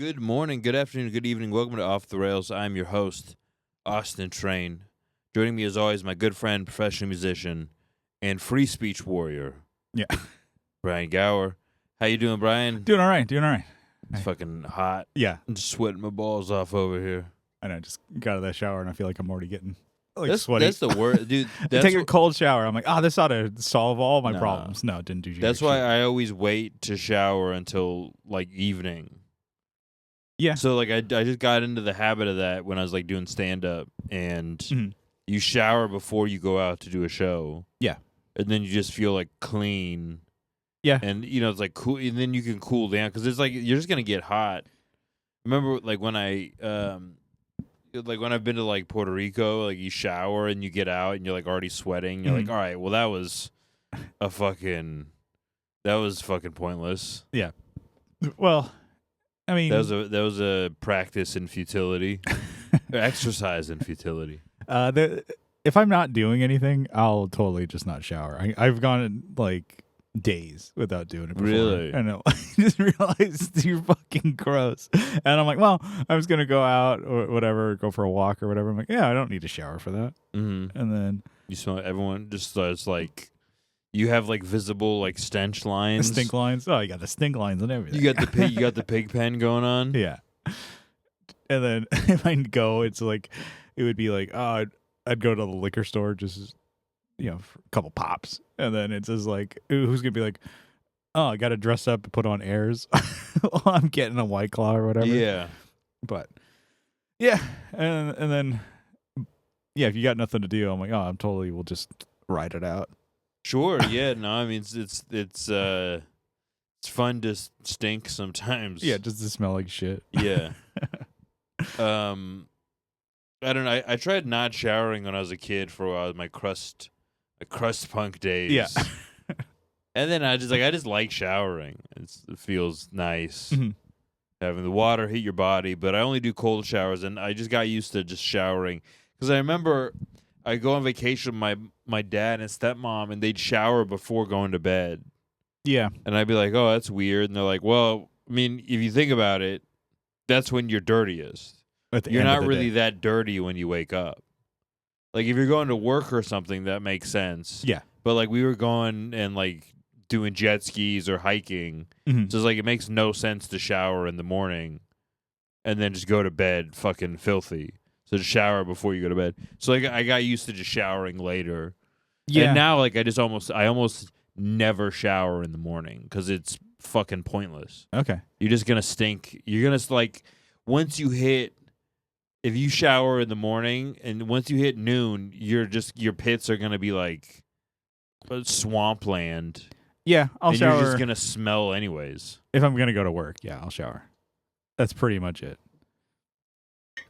Good morning, good afternoon, good evening. Welcome to Off the Rails. I'm your host, Austin Train. Joining me as always, my good friend, professional musician, and free speech warrior, Yeah. Brian Gower. How you doing, Brian? Doing all right. It's fucking hot. Yeah. I'm just sweating my balls off over here. I just got out of that shower and I feel like I'm already getting Sweaty. That's the worst, dude. Take a cold shower. I'm like, this ought to solve all my Nah. problems. No, it didn't do. That's why I always wait to shower until like evening. Yeah. So like I just got into the habit of that when I was like doing stand up, and you shower before you go out to do a show. Yeah. And then you just feel like clean. Yeah. And it's like cool, and then you can cool down because it's like you're just gonna get hot. Remember like when I've been to like Puerto Rico, like you shower and you get out and you're like already sweating. You're like, all right, well that was fucking pointless. Yeah. Well, I mean, that was a practice in futility, or exercise in futility. if I'm not doing anything, I'll totally just not shower. I've gone like days without doing it before. Really? I know. I just realized you're fucking gross. And I'm like, well, I'm just going to go out or whatever, go for a walk or whatever. I'm like, yeah, I don't need to shower for that. Mm-hmm. And then you smell everyone just starts like you have like visible like stench lines. Stink lines. Oh, you got the stink lines and everything. You got the pig pen going on. Yeah. And then if I go, it's like, it would be like, I'd go to the liquor store just, for a couple pops. And then it's just like, who's going to be like, I got to dress up and put on airs while I'm getting a White Claw or whatever. Yeah. But, yeah. And then, yeah, if you got nothing to do, I'm like, I'm totally, we'll just ride it out. Sure. Yeah. No, I mean, it's fun to stink sometimes. Yeah, just to smell like shit. Yeah. I don't know. I tried not showering when I was a kid for a while. My crust punk days. Yeah. And then I just like showering. It feels nice Mm-hmm. having the water hit your body. But I only do cold showers, and I just got used to just showering because I remember I go on vacation with my dad and stepmom, and they'd shower before going to bed. Yeah. And I'd be like, oh, that's weird. And they're like, well, I mean, if you think about it, that's when you're dirtiest. You're not really that dirty when you wake up. Like, if you're going to work or something, that makes sense. Yeah. But, like, we were going and, like, doing jet skis or hiking. Mm-hmm. So, it's like, it makes no sense to shower in the morning and then just go to bed fucking filthy. So, just shower before you go to bed. So, like, I got used to just showering later. Yeah. And now, like, I almost never shower in the morning because it's fucking pointless. Okay. You're just going to stink. You're going to, like, if you shower in the morning and once you hit noon, your pits are going to be like swampland. Yeah, I'll shower. You're just going to smell anyways. If I'm going to go to work, yeah, I'll shower. That's pretty much it.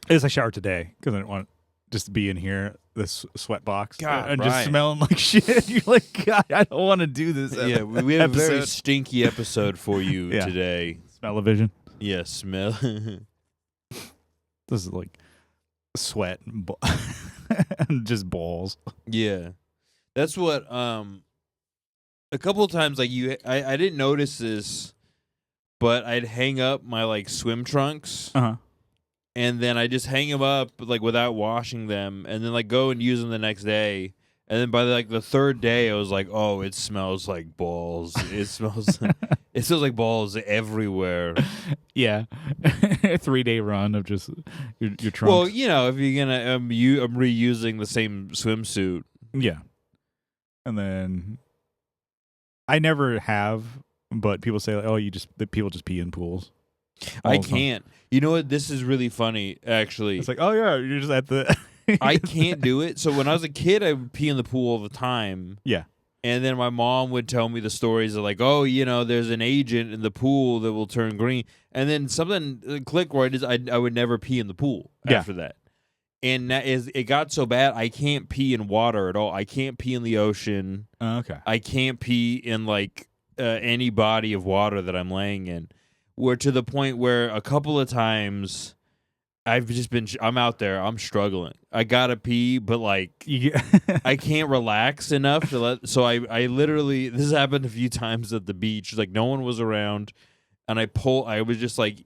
At least I showered today because I didn't want just to be in here, this sweat box, God, and Brian. just smelling like shit. You're like, God, I don't want to do this. Yeah, we have a very stinky episode for you today. Smell-o-vision. Yeah, smell. This is like sweat and, and just balls. Yeah. That's what a couple of times like I didn't notice this, but I'd hang up my like swim trunks. Uh-huh. And then I just hang them up like without washing them, and then like go and use them the next day. And then by like the third day, I was like, "Oh, it smells like balls. It smells like balls everywhere." Yeah, a 3-day run of just your trunks. Well, if you're gonna, I'm reusing the same swimsuit. Yeah, and then I never have, but people say, like, "Oh, people just pee in pools." I can't. You know what? This is really funny, actually. It's like, oh yeah, you're just at the. I can't do it. So when I was a kid, I would pee in the pool all the time. Yeah. And then my mom would tell me the stories of like, oh, there's an agent in the pool that will turn green. And then something clicked where I would never pee in the pool after that. And it got so bad, I can't pee in water at all. I can't pee in the ocean. Okay. I can't pee in like any body of water that I'm laying in. We're to the point where a couple of times I'm out there, I'm struggling. I gotta pee, but like I can't relax enough to so I literally, this happened a few times at the beach. Like no one was around. and I was just like,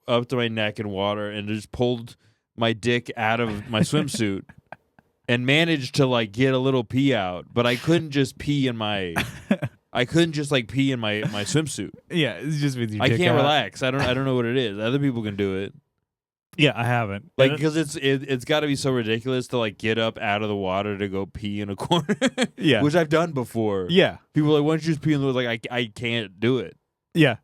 up to my neck in water, and just pulled my dick out of my swimsuit and managed to like get a little pee out, but I couldn't just pee in my swimsuit. Yeah, it's just with your I dick can't out. relax. I don't know what it is. Other people can do it. Yeah, I haven't. Like, because it's got to be so ridiculous to like get up out of the water to go pee in a corner. Yeah. Which I've done before. Yeah. People are like, why don't you just pee in the water? Like, I can't do it. Yeah.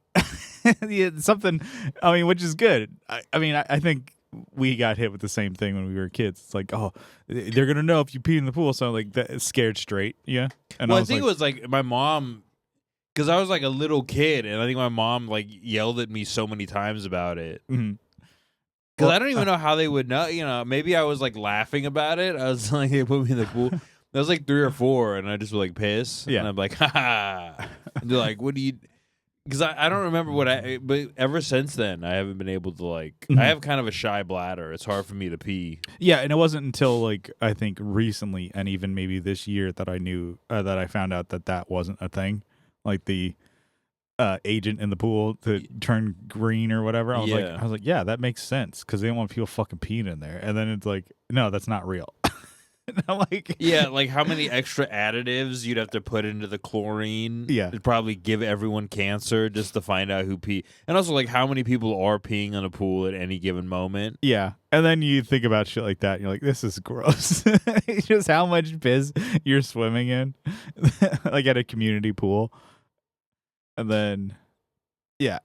Yeah, something, I mean, which is good. I think we got hit with the same thing when we were kids. It's like, oh, they're going to know if you pee in the pool. So I'm like, that scared straight. Yeah. And Well, I think it was like my mom, because I was like a little kid, and I think my mom like yelled at me so many times about it. Mhm. Because I don't even know how they would know. Maybe I was like laughing about it. I was like, they put me in the pool. I was like 3 or 4, and I just would like piss. Yeah. And I'm like, ha ha. And they're like, what do you? Because I don't remember but ever since then, I haven't been able to like. Mhm. I have kind of a shy bladder. It's hard for me to pee. Yeah, and it wasn't until like I think recently, and even maybe this year, that I knew that I found out that wasn't a thing. Like the agent in the pool to turn green or whatever. I was like, yeah, that makes sense because they don't want people fucking peeing in there. And then it's like, no, that's not real. And I'm like, yeah, like how many extra additives you'd have to put into the chlorine? Yeah. It'd probably give everyone cancer just to find out who pee. And also, like, how many people are peeing in a pool at any given moment? yeah. And then you think about shit like that, and you're like, this is gross. Just how much piss you're swimming in, like at a community pool. And then, yeah,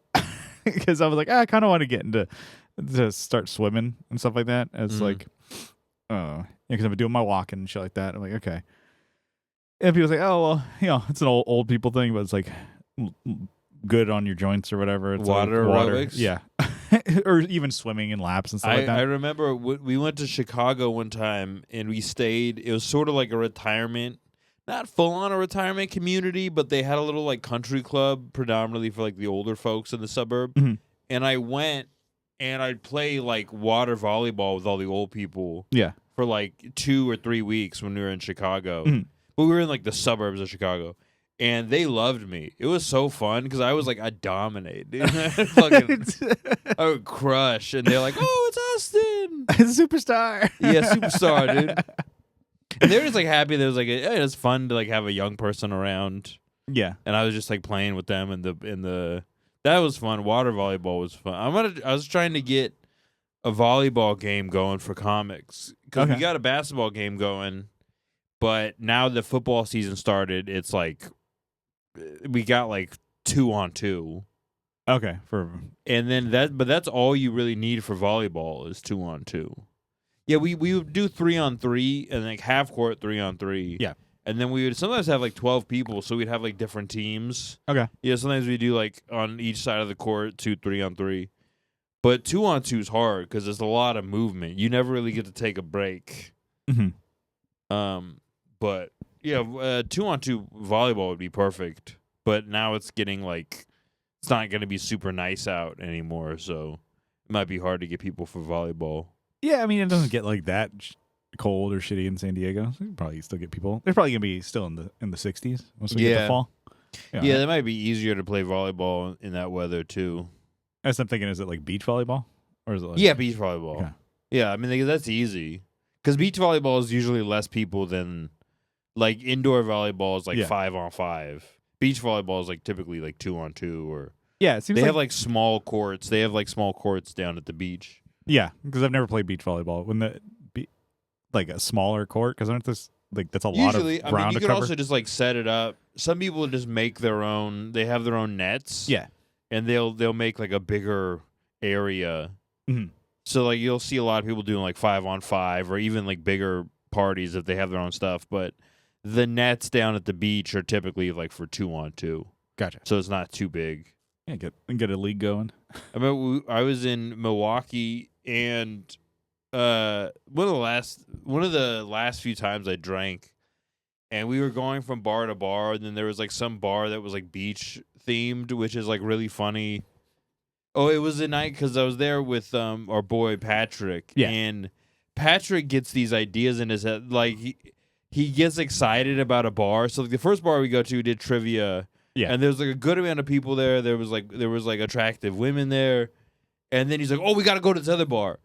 because I was like, I kind of want to get to start swimming and stuff like that. And it's like, because I've been doing my walking and shit like that. I'm like, okay. And people say, oh, well, it's an old people thing, but it's like good on your joints or whatever. It's water like aerobics? Yeah. Or even swimming in laps and stuff like that. I remember we went to Chicago one time, and we stayed. It was sort of like a retirement. Not full on a retirement community, but they had a little like country club predominantly for like the older folks in the suburb. Mhm. And I went and I'd play like water volleyball with all the old people Yeah. for like 2 or 3 weeks when we were in Chicago. Mhm. But we were in like the suburbs of Chicago. And they loved me. It was so fun because I was like, I dominate. Dude. I would crush. And they're like, oh, it's Austin. Superstar. Yeah, superstar, dude. And they were just like happy. There was like it was fun to like have a young person around, Yeah. and I was just like playing with them in the that was fun. Water volleyball was fun. I was trying to get a volleyball game going for comics because we got a basketball game going, but now the football season started. It's like we got like 2-on-2. Okay. And then that's all you really need for volleyball is 2-on-2. Yeah, we would do 3-on-3 and like half court 3-on-3. Yeah. And then we would sometimes have like 12 people, so we'd have like different teams. Okay. Yeah, sometimes we do like on each side of the court 3-on-3. But 2-on-2 is hard because there's a lot of movement. You never really get to take a break. Mm-hmm. But yeah, 2-on-2 volleyball would be perfect. But now it's getting like it's not going to be super nice out anymore, so it might be hard to get people for volleyball. Yeah, I mean, it doesn't get like that cold or shitty in San Diego. So you can probably still get people. They're probably gonna be still in the 60s once we get to fall. Yeah, that might be easier to play volleyball in that weather too. As I'm thinking, is it like beach volleyball or is it like beach volleyball? Okay. Yeah, I mean that's easy because beach volleyball is usually less people than like indoor volleyball is like 5-on-5. Beach volleyball is like typically like 2-on-2 or it seems they have like small courts. They have like small courts down at the beach. Yeah, because I've never played beach volleyball. Wouldn't be like a smaller court? Because aren't this like that's a lot of ground I mean, you to could cover? also just like set it up. Some people just make their own. They have their own nets. Yeah, and they'll make like a bigger area. Mm-hmm. So like you'll see a lot of people doing like 5-on-5 or even like bigger parties if they have their own stuff. But the nets down at the beach are typically like for 2-on-2. Gotcha. So it's not too big. Yeah, get a league going. I mean, I was in Milwaukee, and one of the last few times I drank, and we were going from bar to bar, and then there was like some bar that was like beach themed, which is like really funny. Oh, it was a night because I was there with our boy Patrick, and Patrick gets these ideas in his head, like he gets excited about a bar. So like the first bar we go to did trivia. Yeah. And there was like a good amount of people there. There was like attractive women there. And then he's like, "Oh, we got to go to this other bar."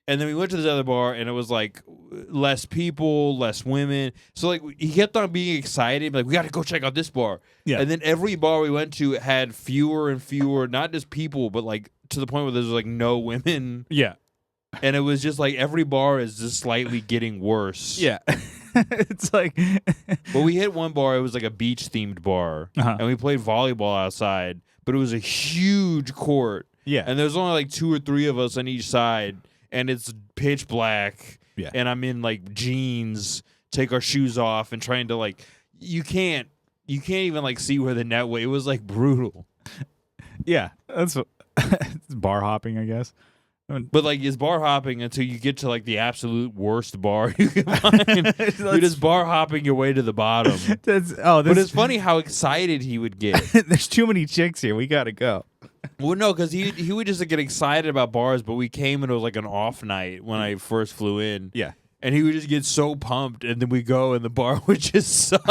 And then we went to this other bar, and it was like less people, less women. So like he kept on being excited, like we got to go check out this bar. Yeah. And then every bar we went to had fewer and fewer, not just people, but like to the point where there's like no women. Yeah. And it was just like every bar is just slightly getting worse. Yeah. It's like But we hit one bar. It was like a beach themed bar, Uh-huh. and we played volleyball outside. But it was a huge court, yeah. and there's only like 2 or 3 of us on each side. And it's pitch black, Yeah. and I'm in like jeans, take our shoes off, and trying to like, you can't even like see where the net was. It was like brutal. Yeah. That's it's bar hopping, I guess. But like, it's bar hopping until you get to like the absolute worst bar you can find. You're just bar hopping your way to the bottom. But it's funny how excited he would get. There's too many chicks here. We gotta go. Well, no, because he would just get excited about bars, but we came and it was like an off night when I first flew in. Yeah. And he would just get so pumped, and then we go, and the bar would just suck.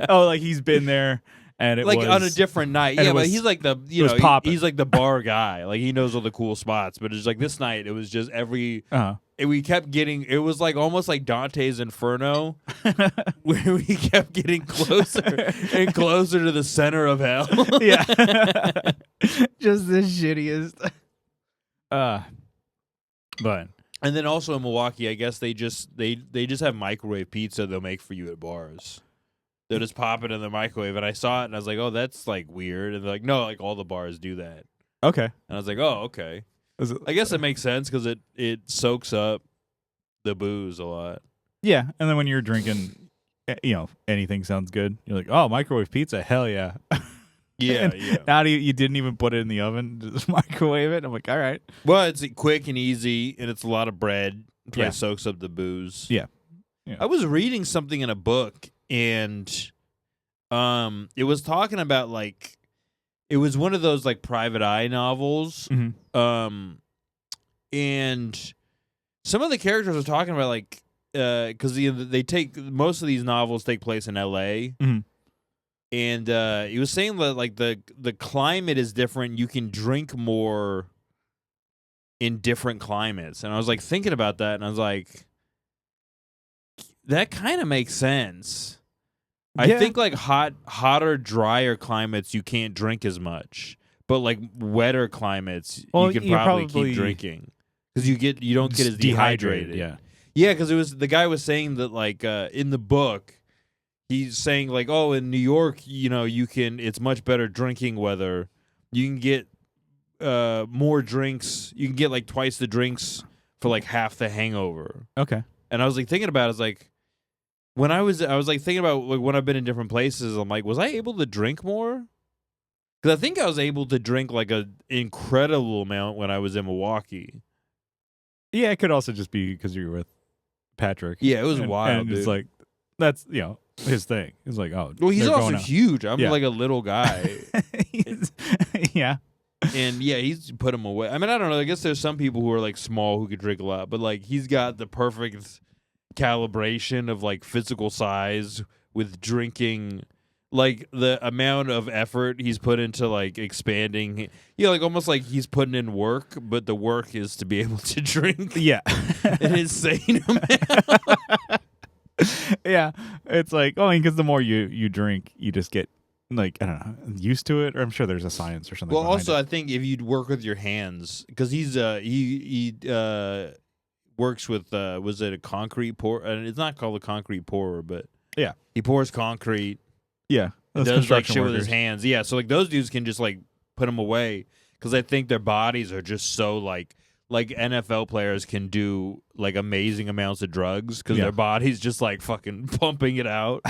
Oh, like he's been there, and it like was on a different night. and Yeah, it but was- he's like the was poppin'. he's like the bar guy. Like he knows all the cool spots. But it's like this night, it was just we kept getting. It was like almost like Dante's Inferno, where we kept getting closer and closer to the center of hell. yeah, just the shittiest. But And then also in Milwaukee, I guess they just have microwave pizza they'll make for you at bars. They'll just pop it in the microwave, and I saw it, and I was like, "Oh, that's like weird." And they're like, "No, like all the bars do that." okay, And I was like, "Oh, okay." Is it- I guess it makes sense because it soaks up the booze a lot. yeah. And then when you're drinking, anything sounds good. You're like, oh, microwave pizza, hell yeah. Yeah, And yeah. How do you didn't even put it in the oven, just microwave it? I'm like, all right. Well, it's quick and easy, and it's a lot of bread. It Yeah. soaks up the booze. Yeah. Yeah. I was reading something in a book, and it was talking about like it was one of those like private eye novels. Mhm. And some of the characters are talking about like because they take most of these novels take place in L.A. Mhm. And he was saying that like the climate is different. You can drink more in different climates, and I was like thinking about that, and I was like, that kind of makes sense. I Yeah. think like hotter, drier climates you can't drink as much, but like wetter climates Well, you can you probably probably keep drinking because you don't get as dehydrated. Yeah. Yeah, because it was the guy was saying that like in the book, he's saying like, oh, in New York, it's much better drinking weather. You can get more drinks. You can get like twice the drinks for like half the hangover. Okay. And I was like thinking about it, I was like, I was like thinking about like when I've been in different places, I'm like, was I able to drink more? Because I think I was able to drink like an incredible amount when I was in Milwaukee. Yeah, it could also just be because you were with Patrick. Yeah, it was and, wild. And it's dude. like that's his thing. It's like, oh, Well, he's they're also going out. huge. I'm Yeah. like a little guy. Yeah. And yeah, he's put him away. I mean, I don't know. I guess there's some people who are like small who could drink a lot, but like he's got the perfect calibration of like physical size with drinking. Like the amount of effort he's put into like expanding, like almost like he's putting in work, but the work is to be able to drink Yeah. an insane amount. Yeah. It's like, because the more you drink, you just get like, I don't know, used to it. Or I'm sure there's a science or something. Well, behind also it. I think if you'd work with your hands, because he works with was it a concrete pour? It's not called a concrete pourer, but Yeah. he pours concrete. Yeah. He Those does like construction shit with his workers. hands. Yeah, so like those dudes can just like put them away because I think their bodies are just so like NFL players can do like amazing amounts of drugs because Yeah. their bodies just like fucking pumping it out.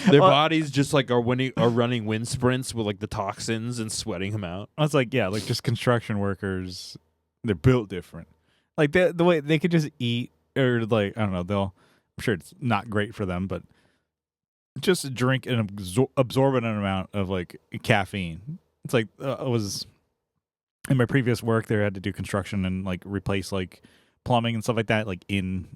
Their Well, bodies just like are running wind sprints with like the toxins and sweating them out. I was like, yeah, like just construction workers, they're built different. Like the way they could just eat or like, I don't know, I'm sure it's not great for them, but just drink an absorbent amount of like caffeine. It's like I was in my previous work there, I had to do construction and like replace like plumbing and stuff like that, like in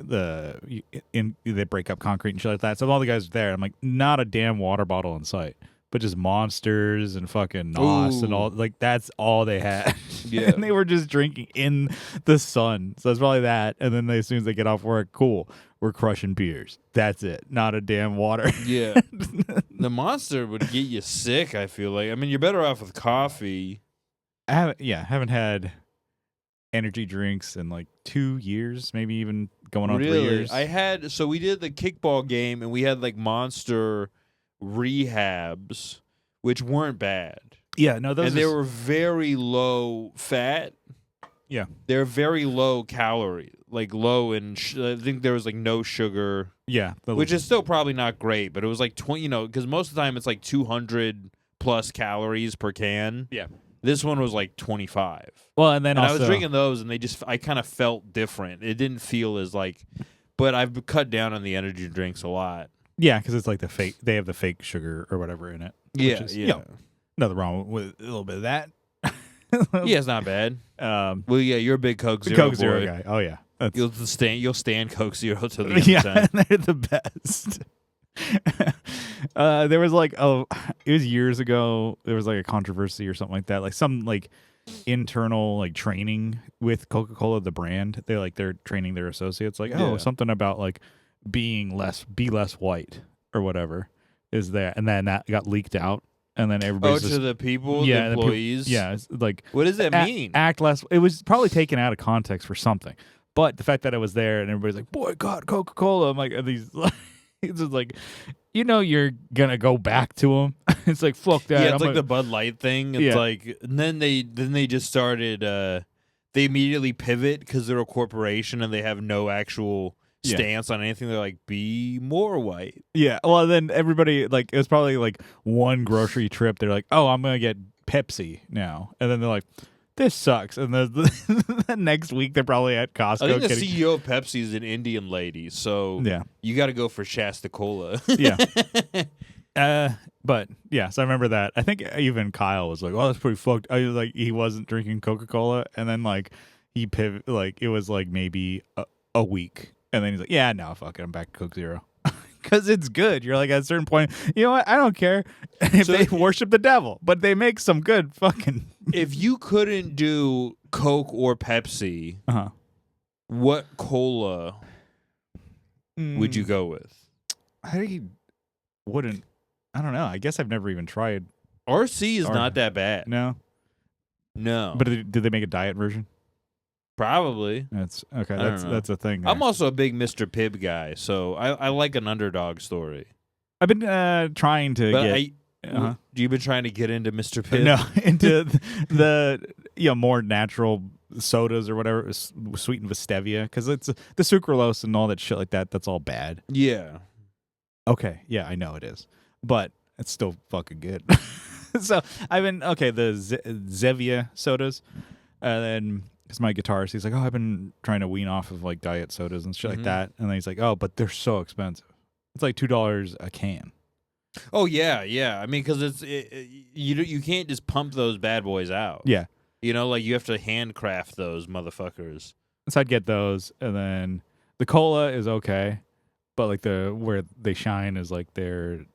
they break up concrete and shit like that. So all the guys are there. I'm like, not a damn water bottle in sight, but just monsters and fucking nos and all. Like that's all they had. Yeah. And they were just drinking in the sun. So it's probably that. And then as soon as they get off work, cool, we're crushing beers. That's it. Not a damn water. Yeah. The Monster would get you sick, I feel like. I mean, you're better off with coffee. I haven't had energy drinks in like 2 years, maybe even going on 3 years. So we did the kickball game and we had like Monster rehabs, which weren't bad. Yeah, no, those and they were very low fat. Yeah. They're very low calorie, like low in, I think there was like no sugar. Yeah. Which is still probably not great, but it was like 20, because most of the time it's like 200 plus calories per can. Yeah. This one was like 25. Well, and then also, I was drinking those, and I kind of felt different. It didn't feel as like, but I've cut down on the energy drinks a lot. Yeah, because it's like they have the fake sugar or whatever in it. Yeah, yeah. Nothing wrong with a little bit of that. Yeah, it's not bad. Well, yeah, you're a big Coke Zero Coke boy. Zero guy. Oh yeah, You'll stand Coke Zero till the end. Yeah, they're the best. There was like it was years ago. There was like a controversy or something like that. Like some like internal like training with Coca-Cola, the brand. They're training their associates. Like something about like be less white or whatever is there, and then that got leaked out. And then everybody's to the people, the employees. It's like, what does that mean? Act less. It was probably taken out of context for something, but the fact that it was there and everybody's like, boycott Coca-Cola. I'm like, these. It's just like, you're gonna go back to them. It's like fuck that. Yeah, it's like the Bud Light thing. It's like, and then they just started. They immediately pivot because they're a corporation and they have no actual stance on anything. They're like, be more white. Yeah. Well, then everybody, like, it was probably like one grocery trip. They're like, oh, I'm gonna get Pepsi now, and then they're like, this sucks. And the next week they're probably at Costco. I think the CEO of Pepsi is an Indian lady, so you got to go for Shasta Cola. Yeah. But yeah, so I remember that. I think even Kyle was like, "Oh, that's pretty fucked." I was like, he wasn't drinking Coca-Cola, and then like he pivot, like it was like maybe a week, and then he's like, "Yeah, no, fuck it, I'm back to Coke Zero." Because it's good. You're like, at a certain point, you know what? I don't care if they worship the devil, but they make some good fucking. If you couldn't do Coke or Pepsi, what cola would you go with? I wouldn't. I don't know. I guess I've never even tried. RC is not that bad. No. But did they make a diet version? Probably. That's okay. That's a thing. There. I'm also a big Mr. Pibb guy, so I like an underdog story. I've been trying to get. You've been trying to get into Mr. Pibb? No, into the more natural sodas or whatever, sweetened with stevia, because it's the sucralose and all that shit like that. That's all bad. Yeah. Okay. Yeah, I know it is, but it's still fucking good. So I've been the Zevia sodas, and then. Because my guitarist, he's like, oh, I've been trying to wean off of like diet sodas and shit like that, and then he's like, oh, but they're so expensive. It's like $2 a can. Oh yeah. I mean, because you can't just pump those bad boys out. Yeah, like you have to handcraft those motherfuckers. So I'd get those, and then the cola is okay, but like where they shine is like their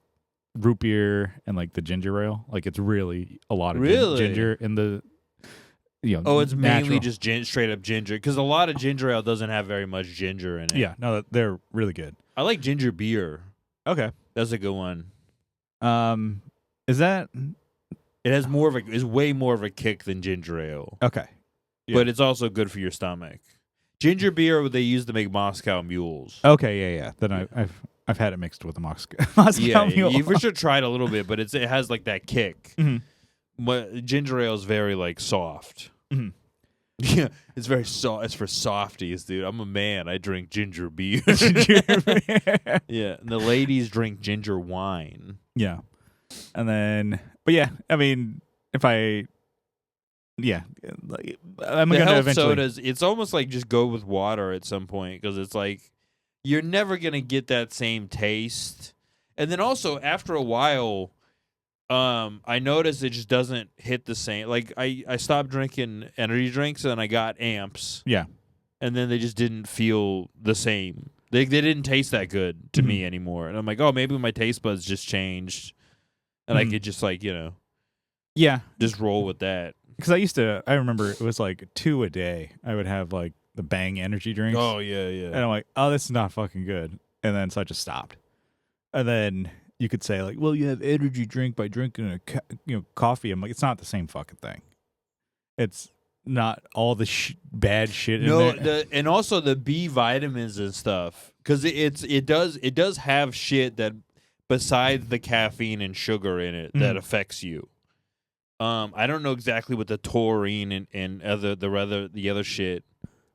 root beer and like the ginger ale. Like it's really a lot of ginger in the. It's mainly just straight up ginger, because a lot of ginger ale doesn't have very much ginger in it. Yeah, no, they're really good. I like ginger beer. Okay, that's a good one. Is that? It has is way more of a kick than ginger ale. Okay, but it's also good for your stomach. Ginger beer they use to make Moscow mules. Okay, yeah. Then I've had it mixed with the Moscow mule. You for sure tried a little bit, but it has like that kick. Mm-hmm. But ginger ale is very like soft. Mm-hmm. Yeah, it's very soft. It's for softies, dude. I'm a man. I drink ginger beer. Yeah, and the ladies drink ginger wine. Yeah, and then, but yeah, I mean, I'm gonna health sodas. It's almost like just go with water at some point, because it's like you're never gonna get that same taste. And then also after a while. I noticed it just doesn't hit the same. Like I stopped drinking energy drinks and I got Amps. Yeah. and then they just didn't feel the same. They didn't taste that good to me anymore. And I'm like, oh, maybe my taste buds just changed, and I could just like just roll with that. Because I remember it was like 2 a day. I would have like the Bang energy drinks. Oh yeah, yeah. And I'm like, oh, this is not fucking good. And then so I just stopped. And then you could say like, well, you have energy drink by drinking coffee. I'm like, it's not the same fucking thing. It's not all the bad shit in there. And also the B vitamins and stuff, because it does have shit that besides the caffeine and sugar in it that affects you. I don't know exactly what the taurine and the other shit,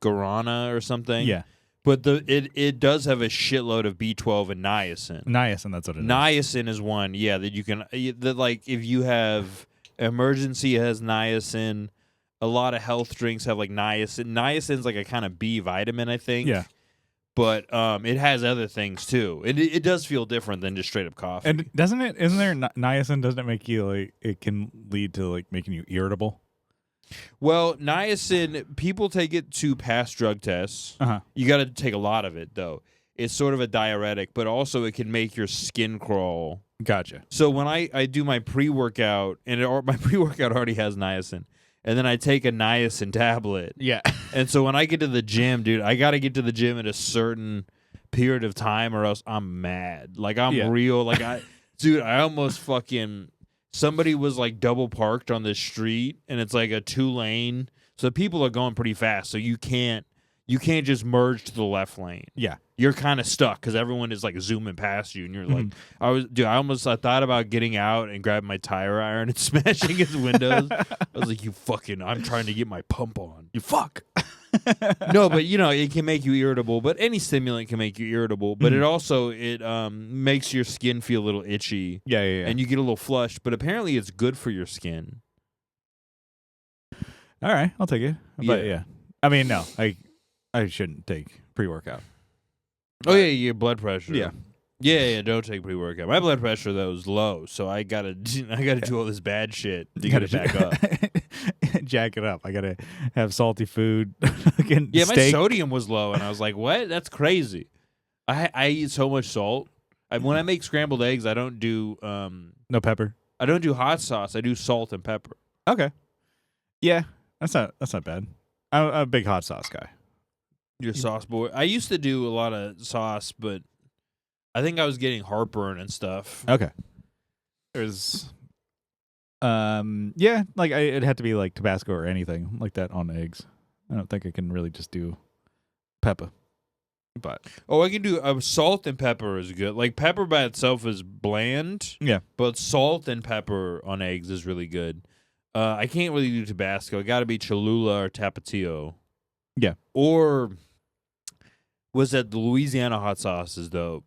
guarana or something. Yeah. But it does have a shitload of B12 and niacin. Niacin, that's what it is. Niacin is one, that you can that like if you have emergency, it has niacin. A lot of health drinks have like niacin. Niacin's like a kind of B vitamin, I think. Yeah. But it has other things too. It does feel different than just straight up coffee. And isn't there niacin? Doesn't it make you like, it can lead to like making you irritable? Well, niacin, people take it to pass drug tests. You got to take a lot of it though. It's sort of a diuretic, but also it can make your skin crawl. Gotcha. So when I do my pre-workout, and my pre-workout already has niacin, and then I take a niacin tablet. Yeah. And so when I get to the gym, dude, I got to get to the gym at a certain period of time or else I'm mad. Like I'm real. Like I almost fucking, somebody was like double parked on the street and it's like a 2-lane. So people are going pretty fast. So you can't just merge to the left lane. Yeah. You're kind of stuck because everyone is like zooming past you, and you're like, I thought about getting out and grabbing my tire iron and smashing his windows. I was like, I'm trying to get my pump on. You fuck. No, but it can make you irritable. But any stimulant can make you irritable. But it also makes your skin feel a little itchy. Yeah. And you get a little flushed. But apparently, it's good for your skin. All right, I'll take it. But yeah, I mean, no, I shouldn't take pre-workout. Oh yeah, your blood pressure. Yeah, don't take pre-workout. My blood pressure though is low, so I gotta do all this bad shit to get it back up. Jack it up. I gotta have salty food. My steak. sodium was low, and I was like, "What? That's crazy." I eat so much salt. When I make scrambled eggs, I don't do no pepper. I don't do hot sauce. I do salt and pepper. Okay. Yeah, that's not bad. I'm a big hot sauce guy. You're a sauce boy. I used to do a lot of sauce, but I think I was getting heartburn and stuff. Okay. There's, like it'd have to be like Tabasco or anything like that on eggs. I don't think I can really just do pepper. But I can do salt and pepper is good. Like pepper by itself is bland. Yeah. But salt and pepper on eggs is really good. I can't really do Tabasco. It got to be Cholula or Tapatio. Yeah. Or was that the Louisiana hot sauce is dope.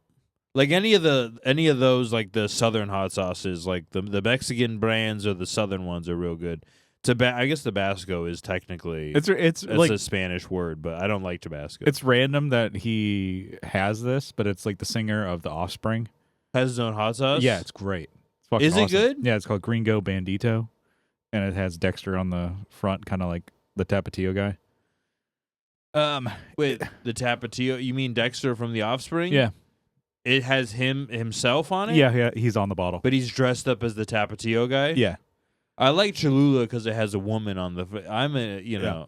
Like any of those, like the southern hot sauces, like the Mexican brands or the southern ones are real good. I guess Tabasco is technically it's like a Spanish word, but I don't like Tabasco. It's random that he has this, but it's like the singer of The Offspring has his own hot sauce. Yeah, it's great. It's fucking awesome. It good? Yeah, it's called Gringo Bandito, and it has Dexter on the front, kind of like the Tapatio guy. Wait, the Tapatio? You mean Dexter from The Offspring? Yeah. It has himself on it? Yeah, he's on the bottle. But he's dressed up as the Tapatio guy? Yeah. I like Cholula because it has a woman on the...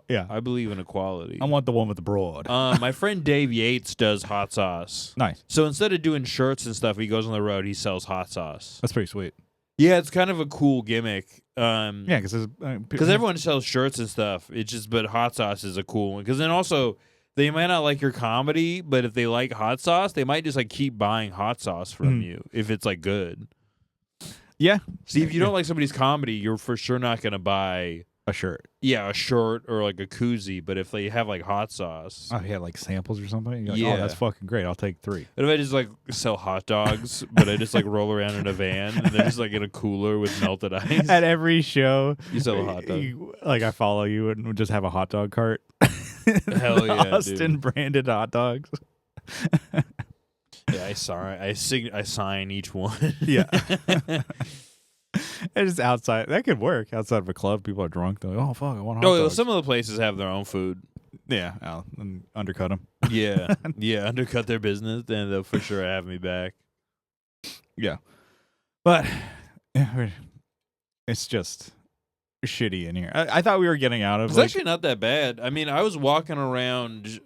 Yeah. I believe in equality. I want the one with the broad. My friend Dave Yates does hot sauce. Nice. So instead of doing shirts and stuff, he goes on the road, he sells hot sauce. That's pretty sweet. Yeah, it's kind of a cool gimmick. Yeah, because everyone sells shirts and stuff. It's just, but hot sauce is a cool one. Because then also... They might not like your comedy, but if they like hot sauce, they might just like keep buying hot sauce from you if it's like good. Yeah. See, if you don't like somebody's comedy, you're for sure not going to buy a shirt. Yeah, a shirt or like a koozie. But if they have like hot sauce, oh yeah, like samples or something. You're like, oh, that's fucking great. I'll take 3. But if I just like sell hot dogs, but I just like roll around in a van and they're just like in a cooler with melted ice. At every show, you sell a hot dog. I follow you and just have a hot dog cart. Hell yeah, Austin branded hot dogs. Yeah, I sign each one. Yeah. And just outside. That could work. Outside of a club, people are drunk. They're like, oh, fuck, I want hot dogs. Some of the places have their own food. Yeah, and undercut them. Yeah, yeah, undercut their business, then they'll for sure have me back. Yeah, but yeah, it's just shitty in here. I thought we were getting out of It's like actually not that bad. I mean, I was walking around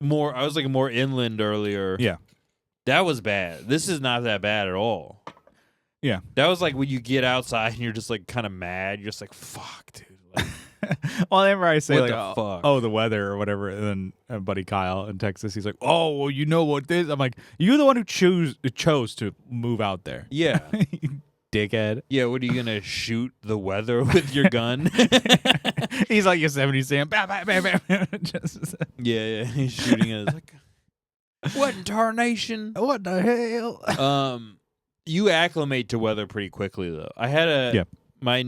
more. I was like more inland earlier. Yeah. That was bad. This is not that bad at all. Yeah. That was like when you get outside and you're just like kind of mad. You're just like, fuck, dude. Like, well, whenever I say what like, the fuck? oh, the weather or whatever, and then buddy Kyle in Texas, he's like, oh, well, you know what this? I'm like, you're the one who chose to move out there. Yeah. Dickhead. Yeah, what are you going to shoot the weather with your gun? He's like Yosemite Sam. Bam, bam, bam, bam. Just, yeah, he's shooting at us like, what in tarnation? what the hell? You acclimate to weather pretty quickly, though. I had my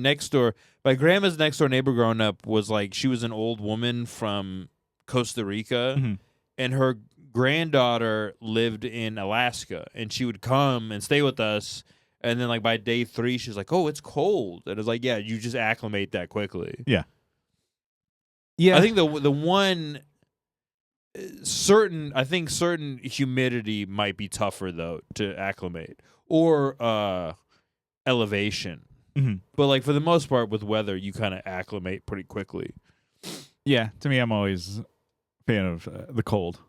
grandma's next door neighbor growing up was like, she was an old woman from Costa Rica, and her granddaughter lived in Alaska, and she would come and stay with us. And then, like, by day 3, she's like, "Oh, it's cold." And it's like, yeah, you just acclimate that quickly. Yeah. I think the one certain humidity might be tougher though to acclimate, or elevation. But like for the most part, with weather, you kind of acclimate pretty quickly. Yeah. To me, I'm always a fan of the cold.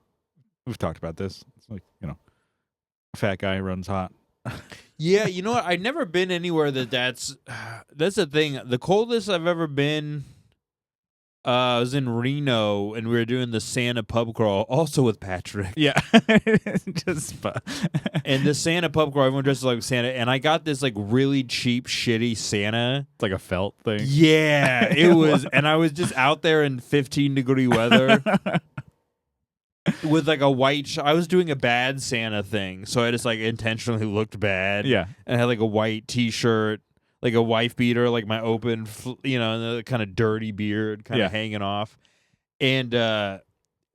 We've talked about this. It's like, a fat guy runs hot. Yeah, you know what? I've never been anywhere that's the thing. The coldest I've ever been was in Reno, and we were doing the Santa pub crawl, also with Patrick. Yeah. And the Santa pub crawl, everyone dresses like Santa, and I got this like really cheap, shitty Santa. It's like a felt thing. Yeah, it was, and I was just out there in 15-degree weather. With like a white, I was doing a bad Santa thing, so I just like intentionally looked bad. Yeah, and I had like a white T-shirt, like a wife beater, like my open, and the kind of dirty beard, kind of hanging off. And I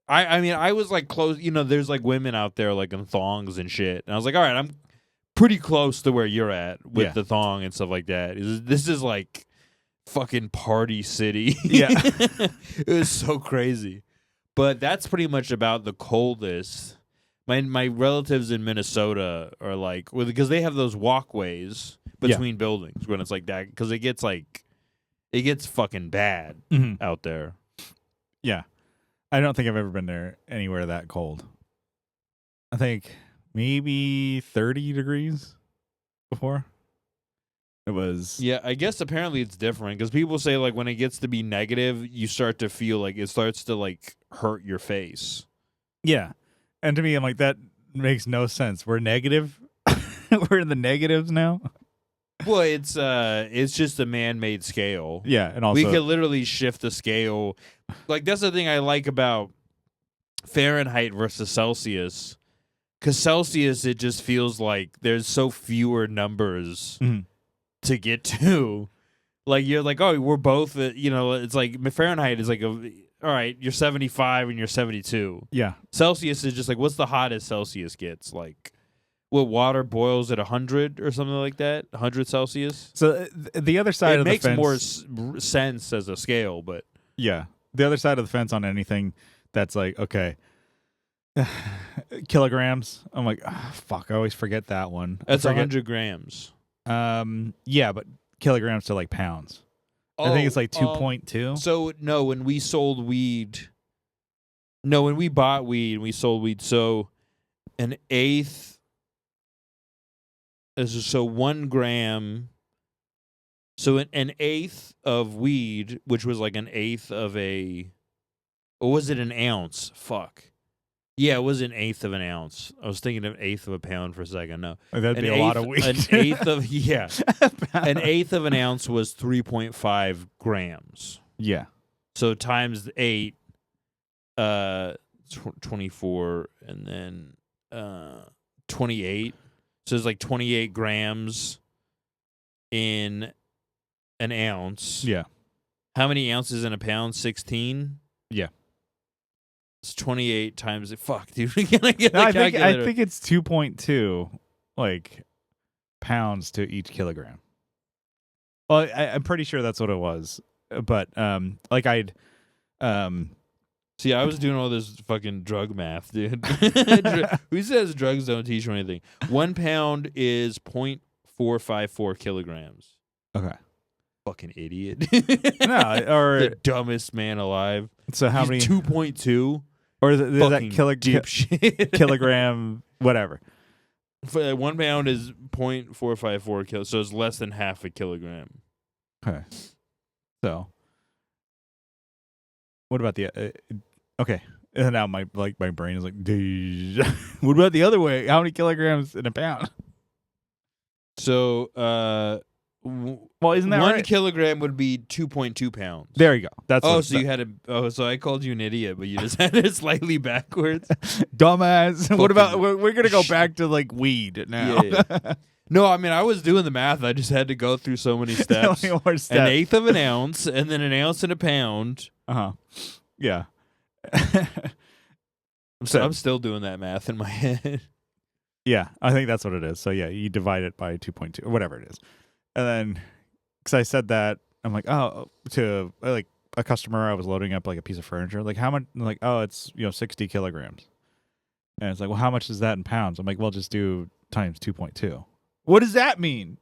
mean, I was like close. There's like women out there like in thongs and shit, and I was like, all right, I'm pretty close to where you're at with the thong and stuff like that. This is like fucking party city. Yeah, it was so crazy. But that's pretty much about the coldest. My relatives in Minnesota are like, because they have those walkways between buildings when it's like that, because it gets fucking bad out there. Yeah, I don't think I've ever been there anywhere that cold. I think maybe 30 degrees before. It was. Yeah, I guess apparently it's different because people say like when it gets to be negative, you start to feel like it starts to like hurt your face. Yeah. And to me, I'm like, that makes no sense. We're negative. We're in the negatives now. Well, it's just a man-made scale. Yeah, and also we could literally shift the scale. Like that's the thing I like about Fahrenheit versus Celsius. Because Celsius, it just feels like there's so fewer numbers to get to. Like you're like, oh, we're both. It's like Fahrenheit is like all right, you're 75 and you're 72. Yeah. Celsius is just like, what's the hottest Celsius gets? Like, what, water boils at 100 or something like that? 100 Celsius? So the other side of the fence... It makes more sense as a scale, but... Yeah. The other side of the fence on anything that's like, okay, kilograms. I'm like, fuck, I always forget that one. That's 100 grams. Yeah, but kilograms to like pounds. I think it's like 2.2. So no, when we bought weed and we sold weed, so an eighth. So 1 gram. So an eighth of weed, which was like an eighth of a, or was it an ounce? Fuck. Yeah, it was an eighth of an ounce. I was thinking of an eighth of a pound for a second. No, that'd be a lot of weed. An eighth of an eighth of an ounce was 3.5 grams. Yeah. So times 8, 24, and then 28. So it's like 28 grams in an ounce. Yeah. How many ounces in a pound? 16. Yeah. It's 28 times. Fuck, dude. Can I get the calculator? I think it's 2.2 like pounds to each kilogram. Well, I'm pretty sure that's what it was. But like I See, I was doing all this fucking drug math, dude. Who says drugs don't teach you anything? 1 pound is 0.454 kilograms. Okay. Fucking idiot. No, or the dumbest man alive. so how He's many? 2.2. Or is that Fucking dipshit. kilogram, whatever. 1 pound is 0.454 kilos, so it's less than half a kilogram. Okay. So, what about the? Okay, and now my brain is like, what about the other way? How many kilograms in a pound? So, well, isn't that 1 right? kilogram would be 2.2 pounds. There you go. That's So I called you an idiot, but you just had it slightly backwards. Dumbass. What about we're gonna go back to like weed now? Yeah. No, I mean I was doing the math. I just had to go through so many steps. More steps. 1/8 of an ounce, and then 1 ounce in a pound. Yeah. I'm still doing that math in my head. Yeah, I think that's what it is. So yeah, you divide it by 2.2 or whatever it is, and then because I said that, I'm like, oh, to like a customer, I was loading up like a piece of furniture. Like how much? Like, oh, it's 60 kilograms, and it's like, well, how much is that in pounds? I'm like, well, just do times 2.2. What does that mean?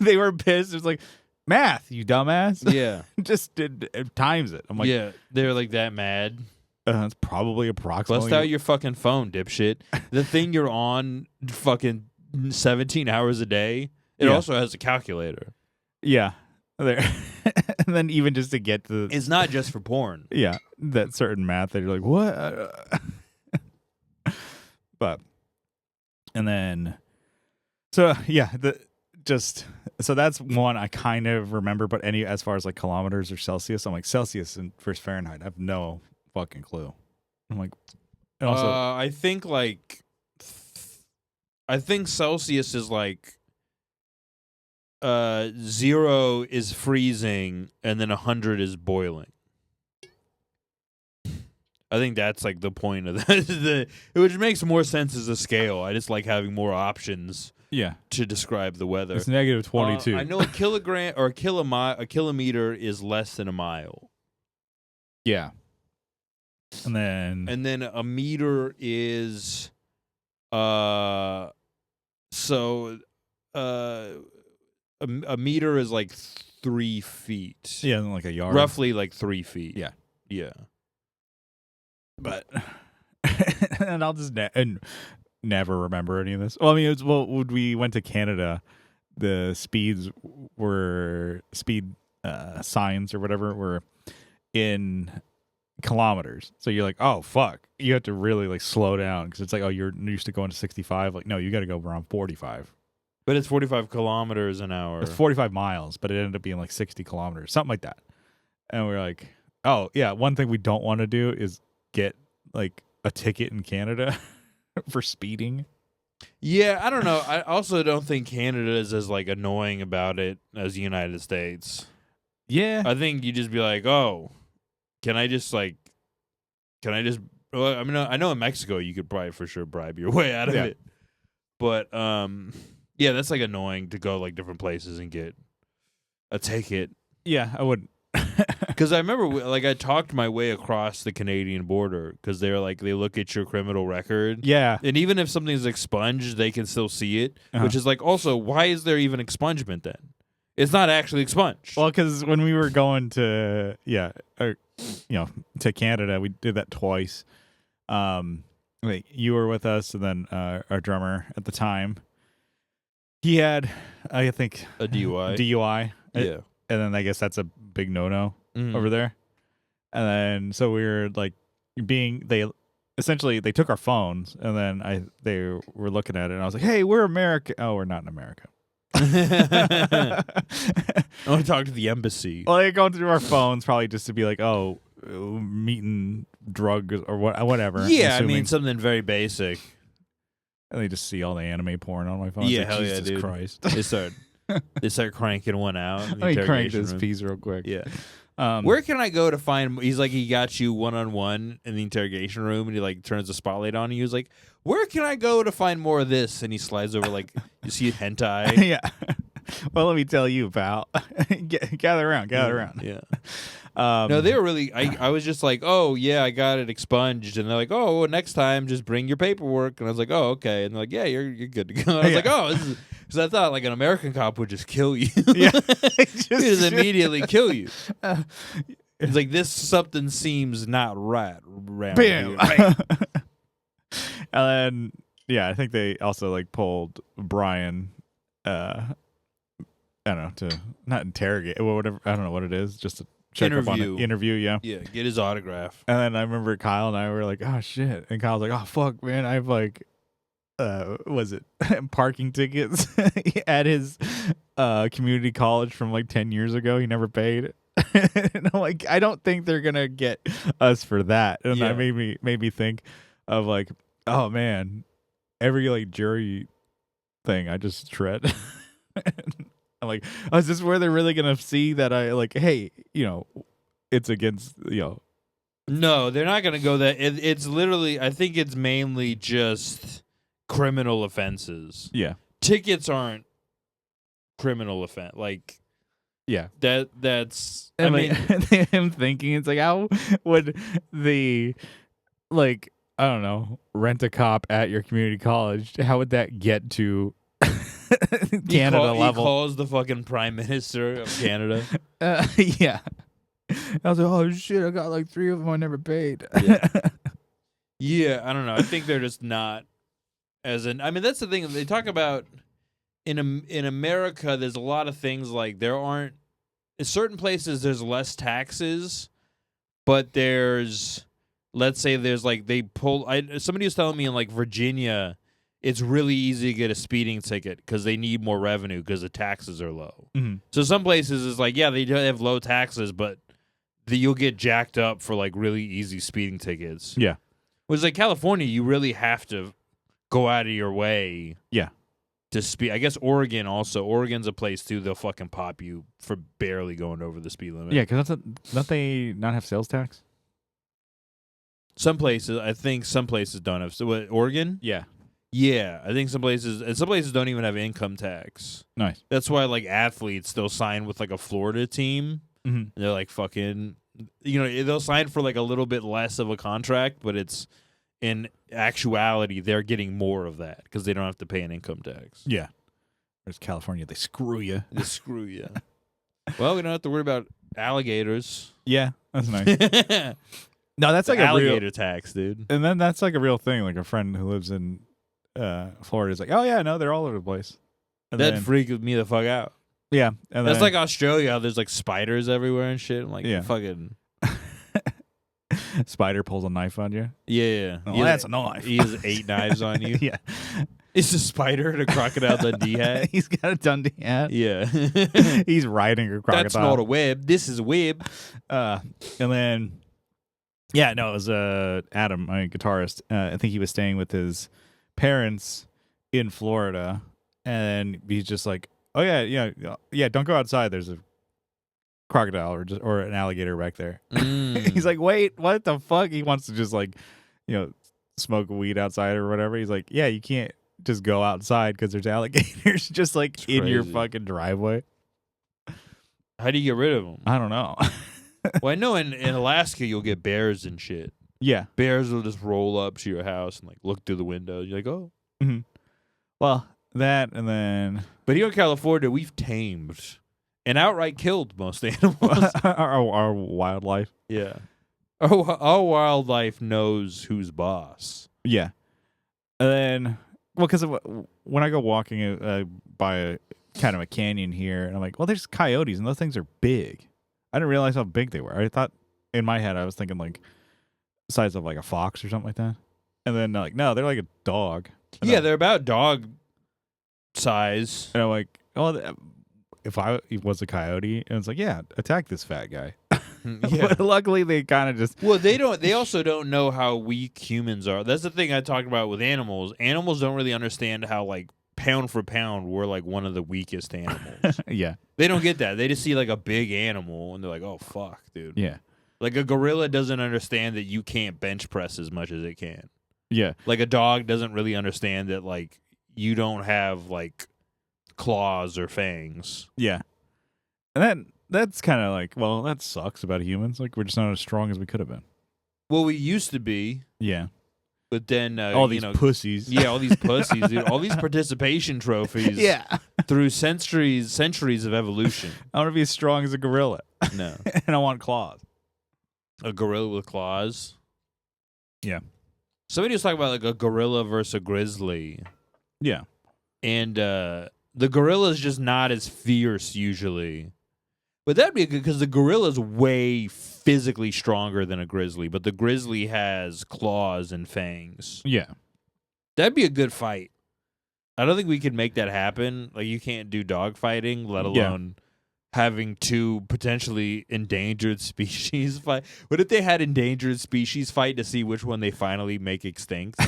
They were pissed. It's like math, you dumbass. Yeah, just did times it. I'm like, yeah, they're like that mad. It's probably approximately. Bust out your fucking phone, dipshit. The thing you're on fucking 17 hours a day. It also has a calculator. Yeah. There. And then even just to get to it's not just for porn. Yeah. That certain math that you're like, what? But and then so yeah, so that's one I kind of remember, but as far as like kilometers or Celsius, I'm like Celsius and versus Fahrenheit, I have no fucking clue. I'm like, and also, I think Celsius is like 0 is freezing and then 100 is boiling. I think that's like the point of that. Which makes more sense as a scale. I just like having more options. Yeah, to describe the weather. It's negative 22. I know a kilogram or a kilometer is less than a mile. Yeah. And then a meter is a meter is like 3 feet. Yeah, like a yard. Roughly like 3 feet. Yeah. Yeah. But and I'll just never remember any of this. Well, I mean, when we went to Canada, the speeds were signs or whatever were in kilometers. So you're like, oh fuck, you have to really like slow down because it's like, oh, you're used to going to 65. Like, no, you got to go around 45. But it's 45 kilometers an hour. It's 45 miles, but it ended up being like 60 kilometers, something like that. And we're like, oh yeah, one thing we don't want to do is get like a ticket in Canada. For speeding. Yeah, I don't know. I also don't think Canada is as like annoying about it as the United States. Yeah. I think you just be like, oh, well, I mean, I know in Mexico you could probably for sure bribe your way out of it. But yeah, that's like annoying to go like different places and get a ticket. Yeah, I wouldn't. Because I remember, like, I talked my way across the Canadian border because they're like, they look at your criminal record. Yeah. And even if something's expunged, they can still see it, which is like, also, why is there even expungement then? It's not actually expunged. Well, because when we were going to, to Canada, we did that twice. Like, you were with us, and then our drummer at the time, he had, I think, a DUI. Yeah. And then I guess that's a big no-no over there. And then so we were like they took our phones and then they were looking at it and I was like, hey, we're America. Oh, we're not in America. I want to talk to the embassy. Well, they're going through our phones probably just to be like, oh, meeting drugs or whatever. Yeah, I mean something very basic. And they just see all the anime porn on my phone. Yeah, like, hell Jesus yeah, dude. Christ. They start cranking one out. Let me crank this piece real quick. Yeah. Where can I go to find? He's like, he got you one-on-one in the interrogation room, and he like turns the spotlight on. And he was like, "Where can I go to find more of this?" And he slides over like, you see hentai. Yeah. Well, let me tell you, pal. Gather around. Yeah. No, they were really. I was just like, oh yeah, I got it expunged, and they're like, oh, well, next time just bring your paperwork, and I was like, oh okay, and they're like, yeah, you're good to go. And I was like, oh, this is because I thought like an American cop would just kill you. Yeah, just immediately kill you. It's like this something seems not right around bam. here. Right. And then I think they also like pulled Brian. I don't know, to not interrogate or whatever. I don't know what it is, just to check up on Interview. it. Interview, yeah. Yeah, get his autograph. And then I remember Kyle and I were like, "Oh shit!" And Kyle's like, "Oh fuck, man, I have like, was it parking tickets at his community college from like 10 years ago? He never paid." And I'm like, I don't think they're gonna get us for that. And Yeah. that made me think of like, oh man, every like jury thing I just shred. I'm like, oh, is this where they're really gonna see that I like, hey, it's against, No, they're not going to go that. It's literally, I think it's mainly just criminal offenses. yeah, Tickets aren't criminal offense. Like, yeah. that's, I And mean, like, him thinking, it's like, how would the, like, I don't know, rent a cop at your community college? How would that get to Canada he level? calls the fucking prime minister of Canada. Yeah. I was like, oh shit, I got like 3 of them I never paid. Yeah. Yeah, I don't know. I think they're just not as an. I mean, that's the thing they talk about in America. There's a lot of things like there aren't in certain places. There's less taxes, but there's, let's say there's like they pull. Somebody was telling me in like Virginia, it's really easy to get a speeding ticket because they need more revenue because the taxes are low. Mhm. So some places is like, yeah, they do have low taxes, but you'll get jacked up for like really easy speeding tickets. Yeah. Whereas like California, you really have to go out of your way. Yeah. To speed. I guess Oregon also. Oregon's a place too. They'll fucking pop you for barely going over the speed limit. Yeah, because don't they not have sales tax? Some places, I think some places don't have. So what, Oregon? Yeah. Yeah, I think some places don't even have income tax. Nice. That's why like athletes they'll sign with like a Florida team. Mm-hmm. They're like fucking, they'll sign for like a little bit less of a contract, but it's in actuality they're getting more of that because they don't have to pay an income tax. Yeah. Whereas California, they screw you. They screw you. Well, we don't have to worry about alligators. Yeah, that's nice. No, that's like alligator tax, dude. And then that's like a real thing. Like a friend who lives in Florida is like, oh yeah, no, they're all over the place. And That then, freaked me the fuck out. yeah, and That's then, like Australia. How there's like spiders everywhere and shit. I'm like, Yeah. fucking spider pulls a knife on you. yeah. Oh, He has- that's a knife. He has 8 knives on you. Yeah, It's a spider and a crocodile Dundee hat. he's got a Dundee hat. Yeah. He's riding a crocodile. That's not a web. This is a web. And then, yeah, no, it was Adam, my guitarist. I think he was staying with his parents in Florida, and he's just like, "Oh yeah, don't go outside. There's a crocodile or an alligator back there." He's like, "Wait, what the fuck?" He wants to just like, smoke weed outside or whatever. He's like, "Yeah, you can't just go outside because there's alligators just like It's in your crazy. fucking driveway." How do you get rid of them? I don't know. Well, I know in Alaska you'll get bears and shit. Yeah. Bears will just roll up to your house and like look through the window. You're like, oh. Mm-hmm. Well, that and then But here in California, we've tamed and outright killed most animals. our wildlife. Yeah. Our wildlife knows who's boss. Yeah. And then, well, because when I go walking by a kind of a canyon here, and I'm like, well, there's coyotes, and those things are big. I didn't realize how big they were. I thought in my head I was thinking like size of like a fox or something like that. And then like, no, they're like a dog. And Yeah, they're about dog size. And I'm like, oh, if I was a coyote, and it's like, yeah, attack this fat guy. Yeah. But luckily they kind of just Well, they also don't know how weak humans are. That's the thing I talked about with animals. Animals don't really understand how like pound for pound we're like one of the weakest animals. yeah. They don't get that. They just see like a big animal and they're like, "Oh fuck, dude." Yeah. Like a gorilla doesn't understand that you can't bench press as much as it can. Yeah. Like a dog doesn't really understand that like you don't have like claws or fangs. Yeah. And then that's kind of like, well, that sucks about humans. Like, we're just not as strong as we could have been. Well, we used to be, Yeah. but then All these pussies. Yeah, all these pussies, dude. All these participation trophies. Yeah. Through centuries of evolution. I want to be as strong as a gorilla. No. And I want claws. A gorilla with claws. Yeah. Somebody was talking about like a gorilla versus a grizzly. Yeah. And the gorilla's just not as fierce usually. But that'd be good because the gorilla's way physically stronger than a grizzly, but the grizzly has claws and fangs. Yeah. That'd be a good fight. I don't think we could make that happen. Like, you can't do dog fighting, let alone having two potentially endangered species fight. What if they had endangered species fight to see which one they finally make extinct?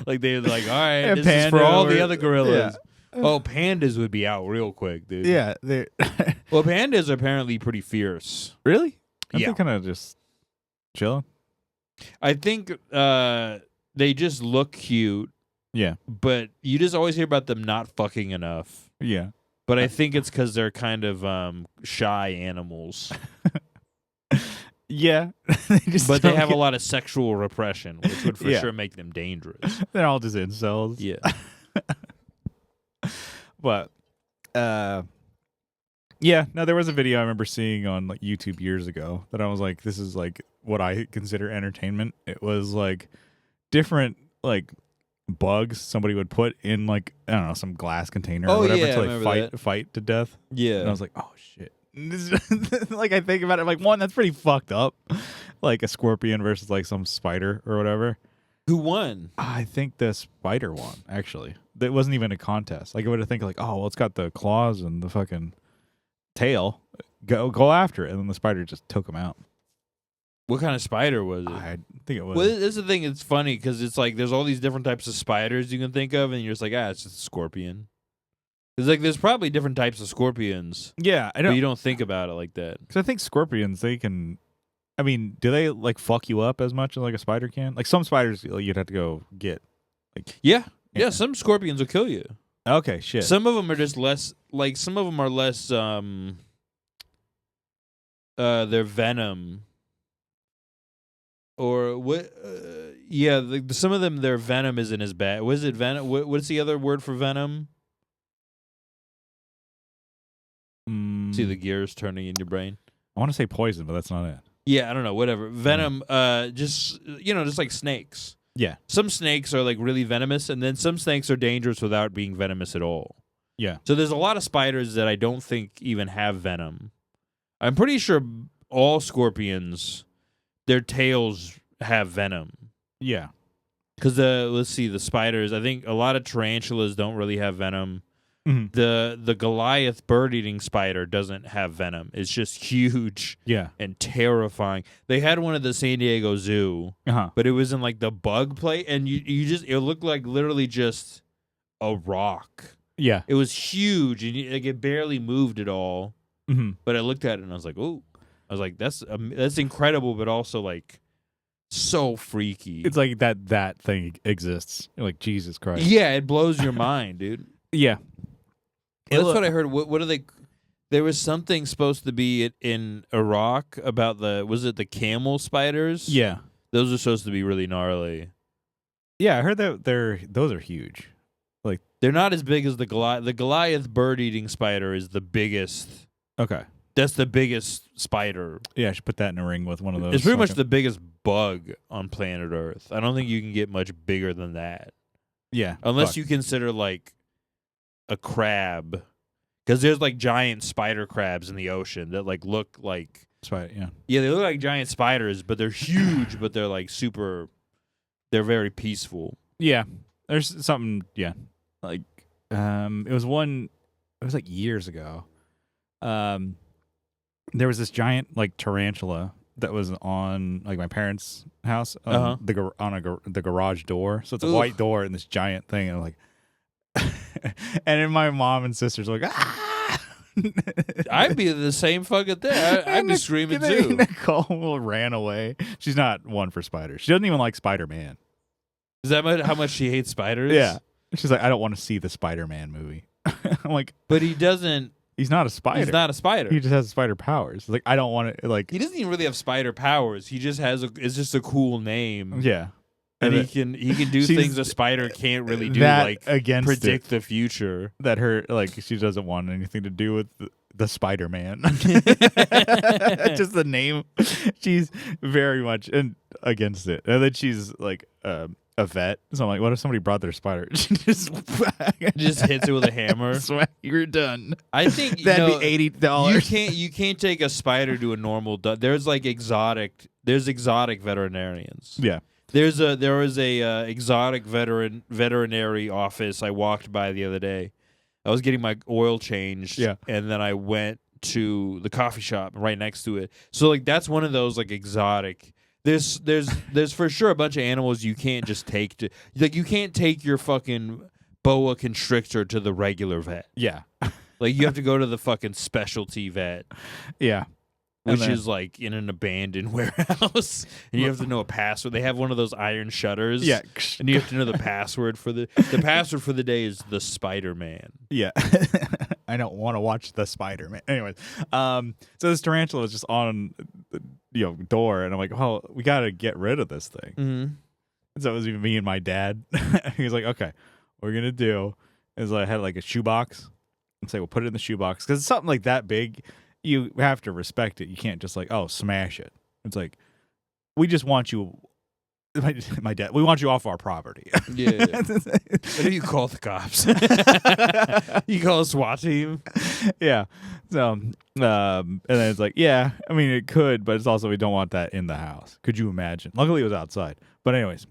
Like, they're like, all right, this is for all the other gorillas. Yeah. Oh, pandas would be out real quick, dude. Yeah. Well, pandas are apparently pretty fierce. Really? Yeah. They're kind of just chilling. I think they just look cute. Yeah. But you just always hear about them not fucking enough. Yeah. But I think it's because they're kind of shy animals. Yeah. They have a lot of sexual repression, which would for sure make them dangerous. They're all just incels. Yeah. But, yeah, no, there was a video I remember seeing on like YouTube years ago that I was like, this is like what I consider entertainment. It was like different like bugs somebody would put in like, I don't know, some glass container or whatever to like fight to death. Yeah. And I was like, oh shit. Like, I think about it, like, one, that's pretty fucked up. Like a scorpion versus like some spider or whatever. Who won? I think the spider won, actually. It wasn't even a contest. Like, I would have think like, oh, well, it's got the claws and the fucking tail. Go after it. And then the spider just took him out. What kind of spider was it? I think it was. Well, this is the thing. It's funny because it's like there's all these different types of spiders you can think of, and you're just like, it's just a scorpion. It's like there's probably different types of scorpions. Yeah, I know. But you don't think about it like that. Because I think scorpions, they can. I mean, do they like fuck you up as much as like a spider can? Like some spiders, you'd have to go get. Like, yeah. Some scorpions will kill you. Okay, shit. Some of them are just less. Like some of them are less. Their venom. Or what? Some of them, their venom isn't as bad. What is it? Venom. What's the other word for venom? See the gears turning in your brain. I want to say poison, but that's not it. Yeah, I don't know. Whatever. Venom. Just like snakes. Yeah. Some snakes are like really venomous, and then some snakes are dangerous without being venomous at all. Yeah. So there's a lot of spiders that I don't think even have venom. I'm pretty sure all scorpions, their tails have venom. Yeah. Because let's see, the spiders, I think a lot of tarantulas don't really have venom. Mm-hmm. The Goliath bird-eating spider doesn't have venom. It's just huge and terrifying. They had one at the San Diego Zoo, but it was in like the bug plate, and it looked like literally just a rock. Yeah. It was huge, and it barely moved at all. Mm-hmm. But I looked at it, and I was like, ooh. I was like, that's incredible, but also like so freaky. It's like that thing exists. You're like, Jesus Christ. Yeah, it blows your mind, dude. Yeah. That's what I heard. What are they? There was something supposed to be in Iraq about was it the camel spiders? Yeah. Those are supposed to be really gnarly. Yeah, I heard that those are huge. Like, they're not as big as the Goliath. The Goliath bird-eating spider is the biggest. Okay. That's the biggest spider. Yeah, I should put that in a ring with one of those. It's pretty much the biggest bug on planet Earth. I don't think you can get much bigger than that. Yeah. Unless you consider like a crab, because there's like giant spider crabs in the ocean that like look like spider. Yeah, they look like giant spiders, but they're huge. But they're like super. They're very peaceful. Yeah, there's something. Yeah, like it was one. It was like years ago. There was this giant like tarantula that was on like my parents' house the garage door. So it's a white door and this giant thing, and I'm like. And then my mom and sisters were like, ah! I'd be the same fucking thing. I'd be screaming too. Nicole ran away. She's not one for spiders. She doesn't even like Spider-Man. Is that how much she hates spiders? Yeah. She's like, I don't want to see the Spider-Man movie. I'm like, But he doesn't. he's not a spider. He's not a spider. He just has spider powers. Like, I don't want to, like, He doesn't even really have spider powers. He just has it's just a cool name. yeah. And And he can do she's- things a spider can't really do, that like against predict the future. that her, like, she doesn't want anything to do with the Spider-Man. Just the name. She's very much against it. And then she's like a vet. So I'm like, what if somebody brought their spider? She just Just hits it with a hammer. You're done. I think That'd be $80. You can't take a spider to a normal. There's like exotic veterinarians. Yeah. There was a exotic veterinary office I walked by the other day. I was getting my oil changed, Yeah. and then I went to the coffee shop right next to it. So like that's one of those like exotic. There's for sure a bunch of animals you can't just take to, like, you can't take your fucking boa constrictor to the regular vet. Yeah. Like you have to go to the fucking specialty vet. Yeah. Which is like in an abandoned warehouse, and you have to know a password. They have one of those iron shutters, Yeah. and you have to know the password for the password for the day is the Spider-Man. Yeah. I don't want to watch the Spider-Man. Anyways, so this tarantula was just on the door, and I'm like, oh, we got to get rid of this thing. Mm-hmm. So it was even me and my dad. He was like, okay, what we're gonna do is I had like a shoebox. And say, we'll put it in the shoebox because it's something like that big. You have to respect it. You can't just like, oh, smash it. It's like, we just want you, my dad, we want you off our property. Yeah. What do you call the cops? You call a SWAT team? Yeah. So, and then it's like, yeah, I mean, it could, but it's also, we don't want that in the house. Could you imagine? Luckily, it was outside. But anyways,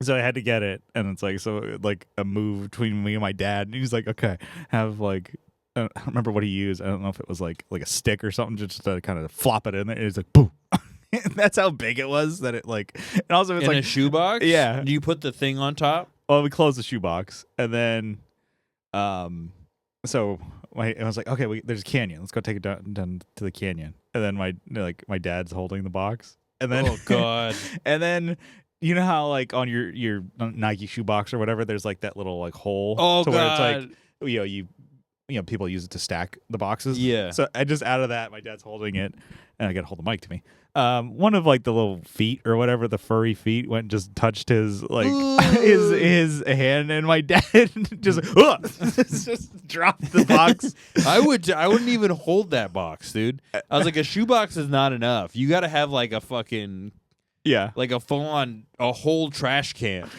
so I had to get it. And it's like, so like a move between me and my dad. And he's like, okay, have like, I don't remember what he used. I don't know if it was like a stick or something, just to kind of flop it in there. And it's like, boom. That's how big it was. That it like, and also it's in like a shoebox. Yeah. Do you put the thing on top? Well, we closed the shoebox, and then, so I was like, okay, there's a canyon. Let's go take it down to the canyon. And then my dad's holding the box, and then Oh God. and then. You know how like on your Nike shoebox or whatever, there's like that little like hole. Oh to God. where it's like people use it to stack the boxes. Yeah. So I just out of that, my dad's holding it, and I got to hold the mic to me. One of like the little feet or whatever, the furry feet, went and just touched his like his hand, and my dad just just dropped the box. I wouldn't even hold that box, dude. I was like, a shoebox is not enough. You got to have like a fucking. Yeah. Like a whole trash can.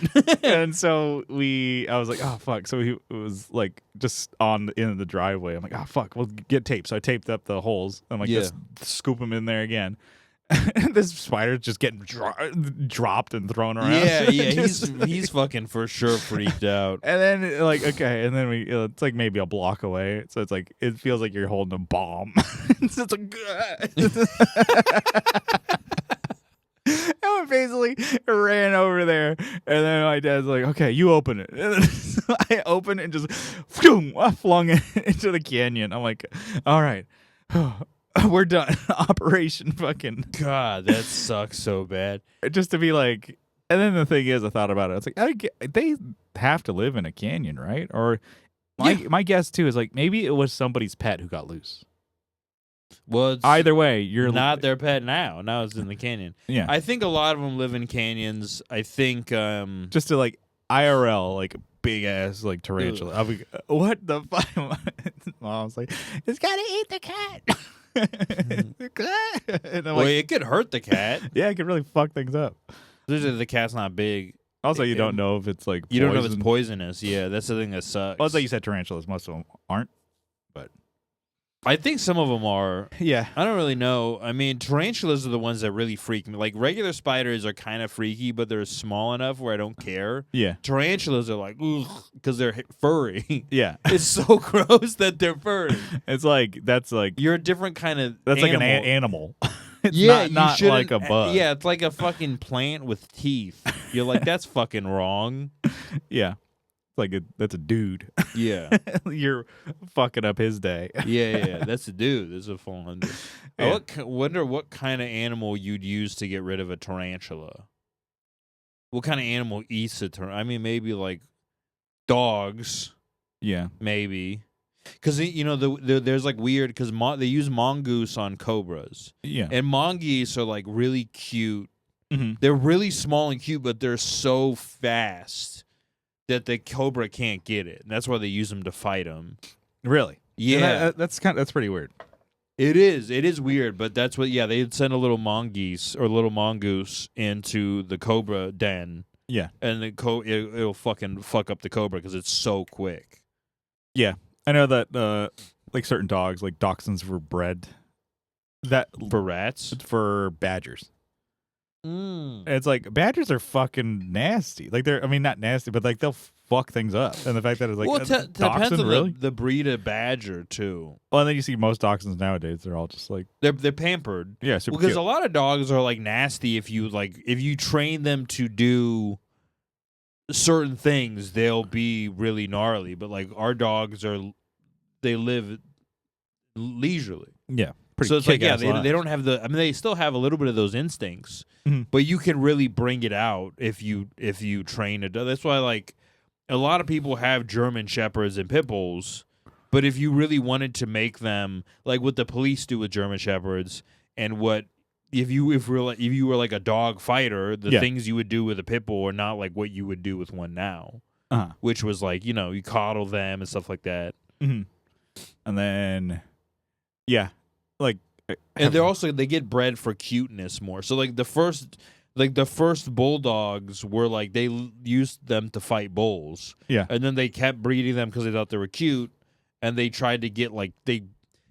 And so I was like, oh, fuck. So it was like just on the end of the driveway. I'm like, oh, fuck, we'll get tape. So I taped up the holes. I'm like, just scoop them in there again. This spider's just getting dropped and thrown around. Yeah. He's fucking for sure freaked out. And then like, okay. And then it's like maybe a block away. So it's like, it feels like you're holding a bomb. It's just like, I basically ran over there, and then my dad's like, okay, you open it. And then so I opened it and just I flung it into the canyon. I'm like, all right, we're done. Operation fucking. God, that sucks so bad. Just to be like, and then the thing is, I thought about it. It's like, they have to live in a canyon, right? Or my guess too is like maybe it was somebody's pet who got loose. Well, it's Either way, you're not their pet now. Now it's in the canyon. Yeah. I think a lot of them live in canyons. I think just to like IRL, like big ass like tarantula. I'll be, what the fuck? Mom's like, it's gotta eat the cat. And I'm well, like, it could hurt the cat. yeah, it could really fuck things up. Usually the cat's not big. Also, you don't know if it's like You don't know if it's poison. poisonous. Yeah, that's the thing that sucks. Well, it's like you said, tarantulas. Most of them aren't. But I think some of them are. yeah, I don't really know. I mean, tarantulas are the ones that really freak me. Like regular spiders are kind of freaky, but they're small enough where I don't care. yeah, Tarantulas are like, ugh, because they're furry. yeah. It's so gross that they're furry. It's like that's like You're a different kind of that's animal. like an animal. It's Yeah, not you like a shouldn't- bug. Yeah, it's like a fucking plant with teeth. You're like, that's fucking wrong. yeah. It's like that's a dude. Yeah. You're fucking up his day. Yeah, that's a dude. That's a fawn. Yeah. I wonder what kind of animal you'd use to get rid of a tarantula. What kind of animal eats a tarantula? I mean, maybe like dogs. Yeah. maybe. Because there's like weird because they use mongoose on cobras, Yeah. and mongoose are like really cute. Mm-hmm. They're really small and cute, but they're so fast that the cobra can't get it, and that's why they use them to fight them. Really? Yeah, That's pretty weird. it is. It is weird, but that's what. Yeah, they'd send a little mongoose or a little mongoose into the cobra den. Yeah. And it'll fucking fuck up the cobra because it's so quick. Yeah. I know that like certain dogs, like dachshunds, were bred that For rats? for badgers. It's like badgers are fucking nasty. Like they're, I mean, not nasty, but like they'll fuck things up. And the fact that it's like Well, it depends on really. the breed of badger too. Well, and then you see most dachshunds nowadays; they're all just like They're pampered. yeah, super Because cute. a lot of dogs are like nasty if you train them to do certain things, they'll be really gnarly. But like our dogs they live leisurely. Yeah, pretty. So it's like, yeah, kick-ass lives. they don't have the. I mean, they still have a little bit of those instincts, Mhm. but you can really bring it out if you train it. That's why, like, a lot of people have German shepherds and pit bulls, but if you really wanted to make them like what the police do with German shepherds, and what if you were like a dog fighter, the Yeah. things you would do with a pit bull are not like what you would do with one now, Uh-huh. which was like you coddle them and stuff like that. Mhm. And then, yeah, like, And they get bred for cuteness more. So like the first bulldogs were like they used them to fight bulls. Yeah. And then they kept breeding them because they thought they were cute, and they tried to get like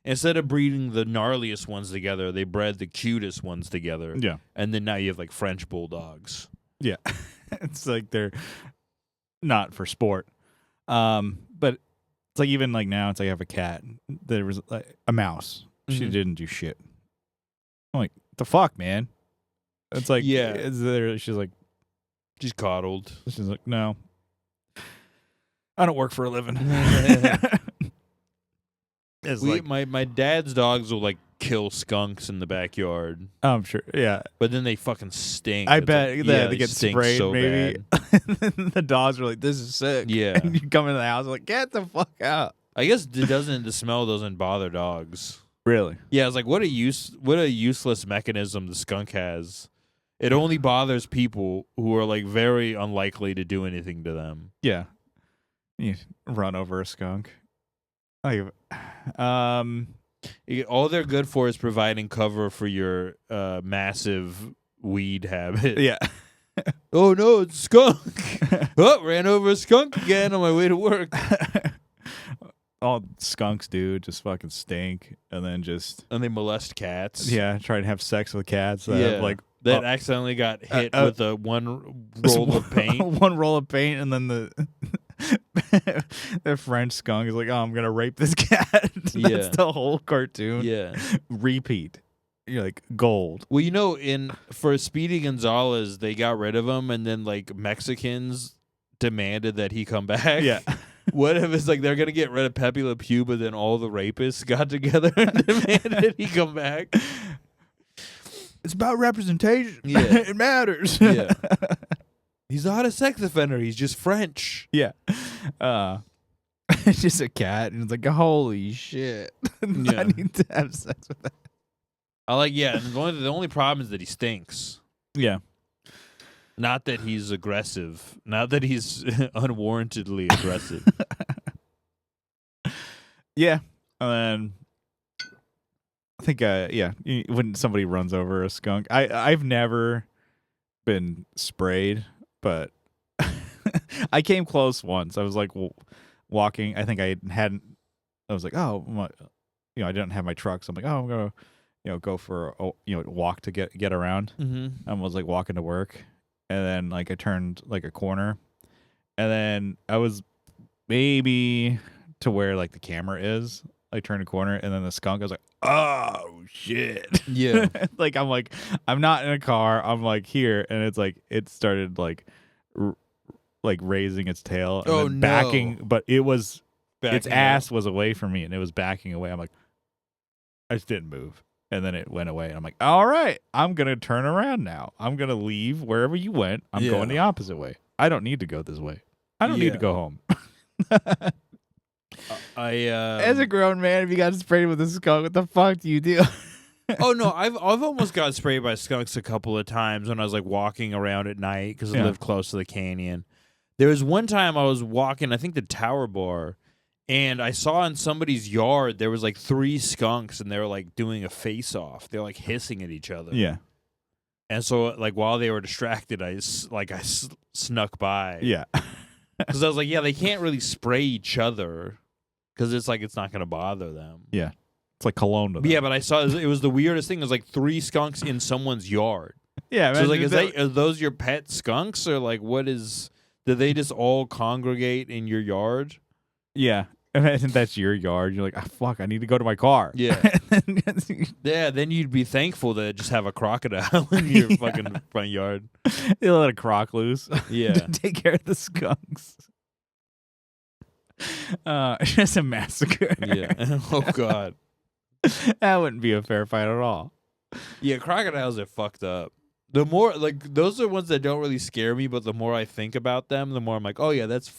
instead of breeding the gnarliest ones together, they bred the cutest ones together. yeah, And then now you have like French bulldogs. yeah. It's like they're not for sport. But it's like even like now, it's like I have a cat. There was like, a mouse. She Mhm. didn't do shit. I'm like, the fuck, man. It's like, Yeah. she's like, She's coddled. no, I don't work for a living. It's like, My dad's dogs will like kill skunks in the backyard, I'm sure, yeah. but then they fucking stink. I It's bet like, they get stink sprayed, so maybe. bad. The dogs are like, this is sick. Yeah. And you come into the house, like, get the fuck out. I guess the smell doesn't bother dogs. Really? Yeah, it's like what a useless mechanism the skunk has. It only bothers people who are like very unlikely to do anything to them. Yeah. You run over a skunk. Like, All they're good for is providing cover for your massive weed habit. yeah. Oh no, it's a skunk. Oh, ran over a skunk again on my way to work. All skunks do just fucking stink, and then just And they molest cats. try to have sex with cats that Yeah. have like That accidentally got hit with a one just roll of paint. one roll of paint, and then the French skunk is like, "Oh, I'm gonna rape this cat." That's Yeah. the whole cartoon. Yeah. Repeat. You're like gold. Well, for Speedy Gonzalez, they got rid of him, and then like Mexicans demanded that he come back. Yeah. What if it's like they're gonna get rid of Pepe Le Pew, but then all the rapists got together and demanded he come back? It's about representation. Yeah. It matters. Yeah. He's not a sex offender. He's just French. Yeah. It's just a cat, and it's like, holy shit. Yeah. I need to have sex with that. And the only problem is that he stinks. Yeah. Not that he's aggressive. Not that he's unwarrantedly aggressive. Yeah. And then I think, when somebody runs over a skunk, I've never been sprayed, but I came close once. I was like walking. I think I was like, oh, I didn't have my truck. So I'm like, oh, I'm going to, go for a walk to get around. Mm-hmm. I was like walking to work, and then like I turned like a corner, and then I was maybe to where like the camera is. I turned a corner, and then the skunk. I was like, "Oh shit!" Yeah. I'm not in a car. I'm like here, and it's like it started like raising its tail and then backing, but it was its ass was away from me, and it was backing away. I'm like, I just didn't move. And then it went away. And I'm like, all right, I'm going to turn around now. I'm going to leave wherever you went. I'm going the opposite way. I don't need to go this way. I don't need to go home. As a grown man, if you got sprayed with a skunk, what the fuck do you do? Oh no, I've almost got sprayed by skunks a couple of times when I was like walking around at night because I lived close to the canyon. There was one time I was walking, I think the Tower Bar, and I saw in somebody's yard there was like 3 skunks and they were like doing a face off. They're like hissing at each other. Yeah. And so like while they were distracted, I snuck by. Yeah. Because I was like, yeah, they can't really spray each other because it's like it's not going to bother them. Yeah. It's like cologne to them. Yeah, but I saw it was the weirdest thing. It was like 3 skunks in someone's yard. Yeah. So like, are those your pet skunks or like what is? Did they just all congregate in your yard? Yeah. Imagine that's your yard. You're like, fuck, I need to go to my car. Yeah. Yeah, then you'd be thankful to just have a crocodile in your fucking front yard. You let a croc loose. Yeah. To take care of the skunks. Just a massacre. Yeah. Oh, God. That wouldn't be a fair fight at all. Yeah, crocodiles are fucked up. The more, like, those are ones that don't really scare me, but the more I think about them, the more I'm like, oh, yeah, that's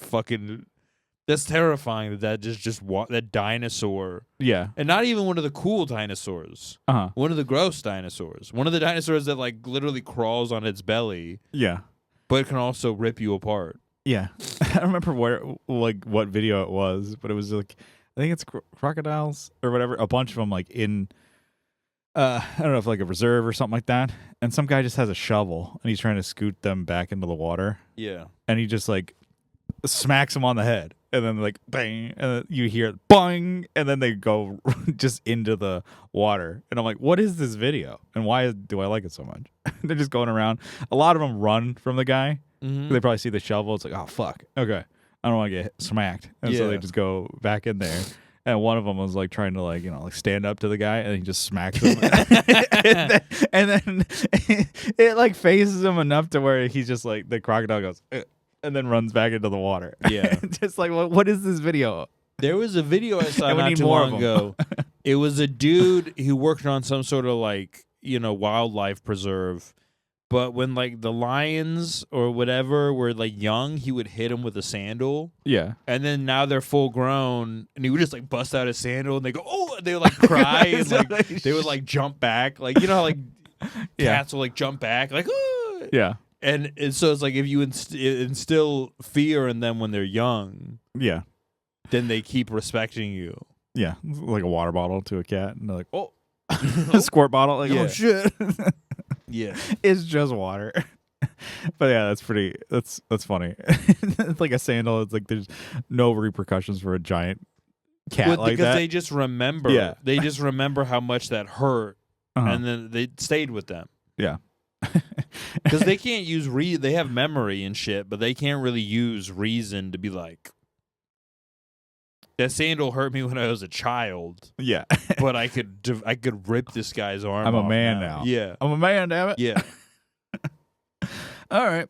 terrifying that that dinosaur. Yeah. And not even one of the cool dinosaurs. Uh-huh. One of the gross dinosaurs. One of the dinosaurs that, like, literally crawls on its belly. Yeah. But can also rip you apart. Yeah. I don't remember what video it was, but it was like, I think it's crocodiles or whatever. A bunch of them like in, I don't know if like a reserve or something like that. And some guy just has a shovel and he's trying to scoot them back into the water. Yeah. And he just like smacks them on the head. And then like bang, and then you hear bang, and then they go just into the water. And I'm like, what is this video? And why do I like it so much? They're just going around. A lot of them run from the guy. Mm-hmm. They probably see the shovel. It's like, oh, fuck. Okay. I don't want to get smacked. And so they just go back in there. And one of them was like trying to like, like stand up to the guy and he just smacks him. and then it like phases him enough to where he's just like, the crocodile goes, and then runs back into the water. Yeah. Just like, what is this video? There was a video I saw not too long ago. It was a dude who worked on some sort of like, wildlife preserve. But when like the lions or whatever were like young, he would hit them with a sandal. Yeah. And then now they're full grown and he would just like bust out his sandal and they go, oh, and they would like cry and like they would like jump back. Like, how like cats will like jump back, like, oh. Yeah. And so it's like if you instill fear in them when they're young, yeah, then they keep respecting you. Yeah, like a water bottle to a cat, and they're like, "Oh, a squirt bottle!" Like, yeah. "Oh shit!" Yeah, it's just water. But yeah, that's funny. It's like a sandal. It's like there's no repercussions for a giant cat like that because they just remember. Yeah, they just remember how much that hurt, and then they stayed with them. Yeah. Because they can't use they have memory and shit, but they can't really use reason to be like, that sandal hurt me when I was a child. Yeah, but I could rip this guy's arm. I'm off a man now. Yeah, I'm a man. Damn it. Yeah. All right.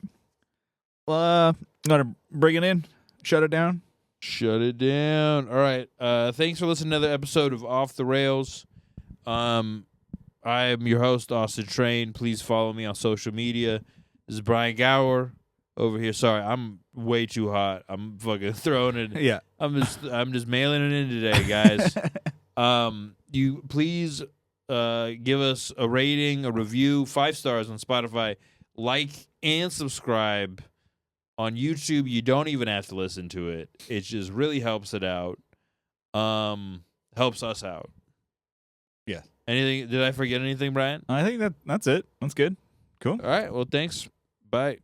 Well, I'm gonna bring it in. Shut it down. Shut it down. All right. Thanks for listening to another episode of Off the Rails. I am your host, Austin Train. Please follow me on social media. This is Brian Gower over here. Sorry, I'm way too hot. I'm fucking throwing it. Yeah. I'm just mailing it in today, guys. You please give us a rating, a review, 5 stars on Spotify, like and subscribe on YouTube. You don't even have to listen to it. It just really helps it out. Helps us out. Yeah. Anything? Did I forget anything, Brian? I think that's it. That's good. Cool. All right. Well, thanks. Bye.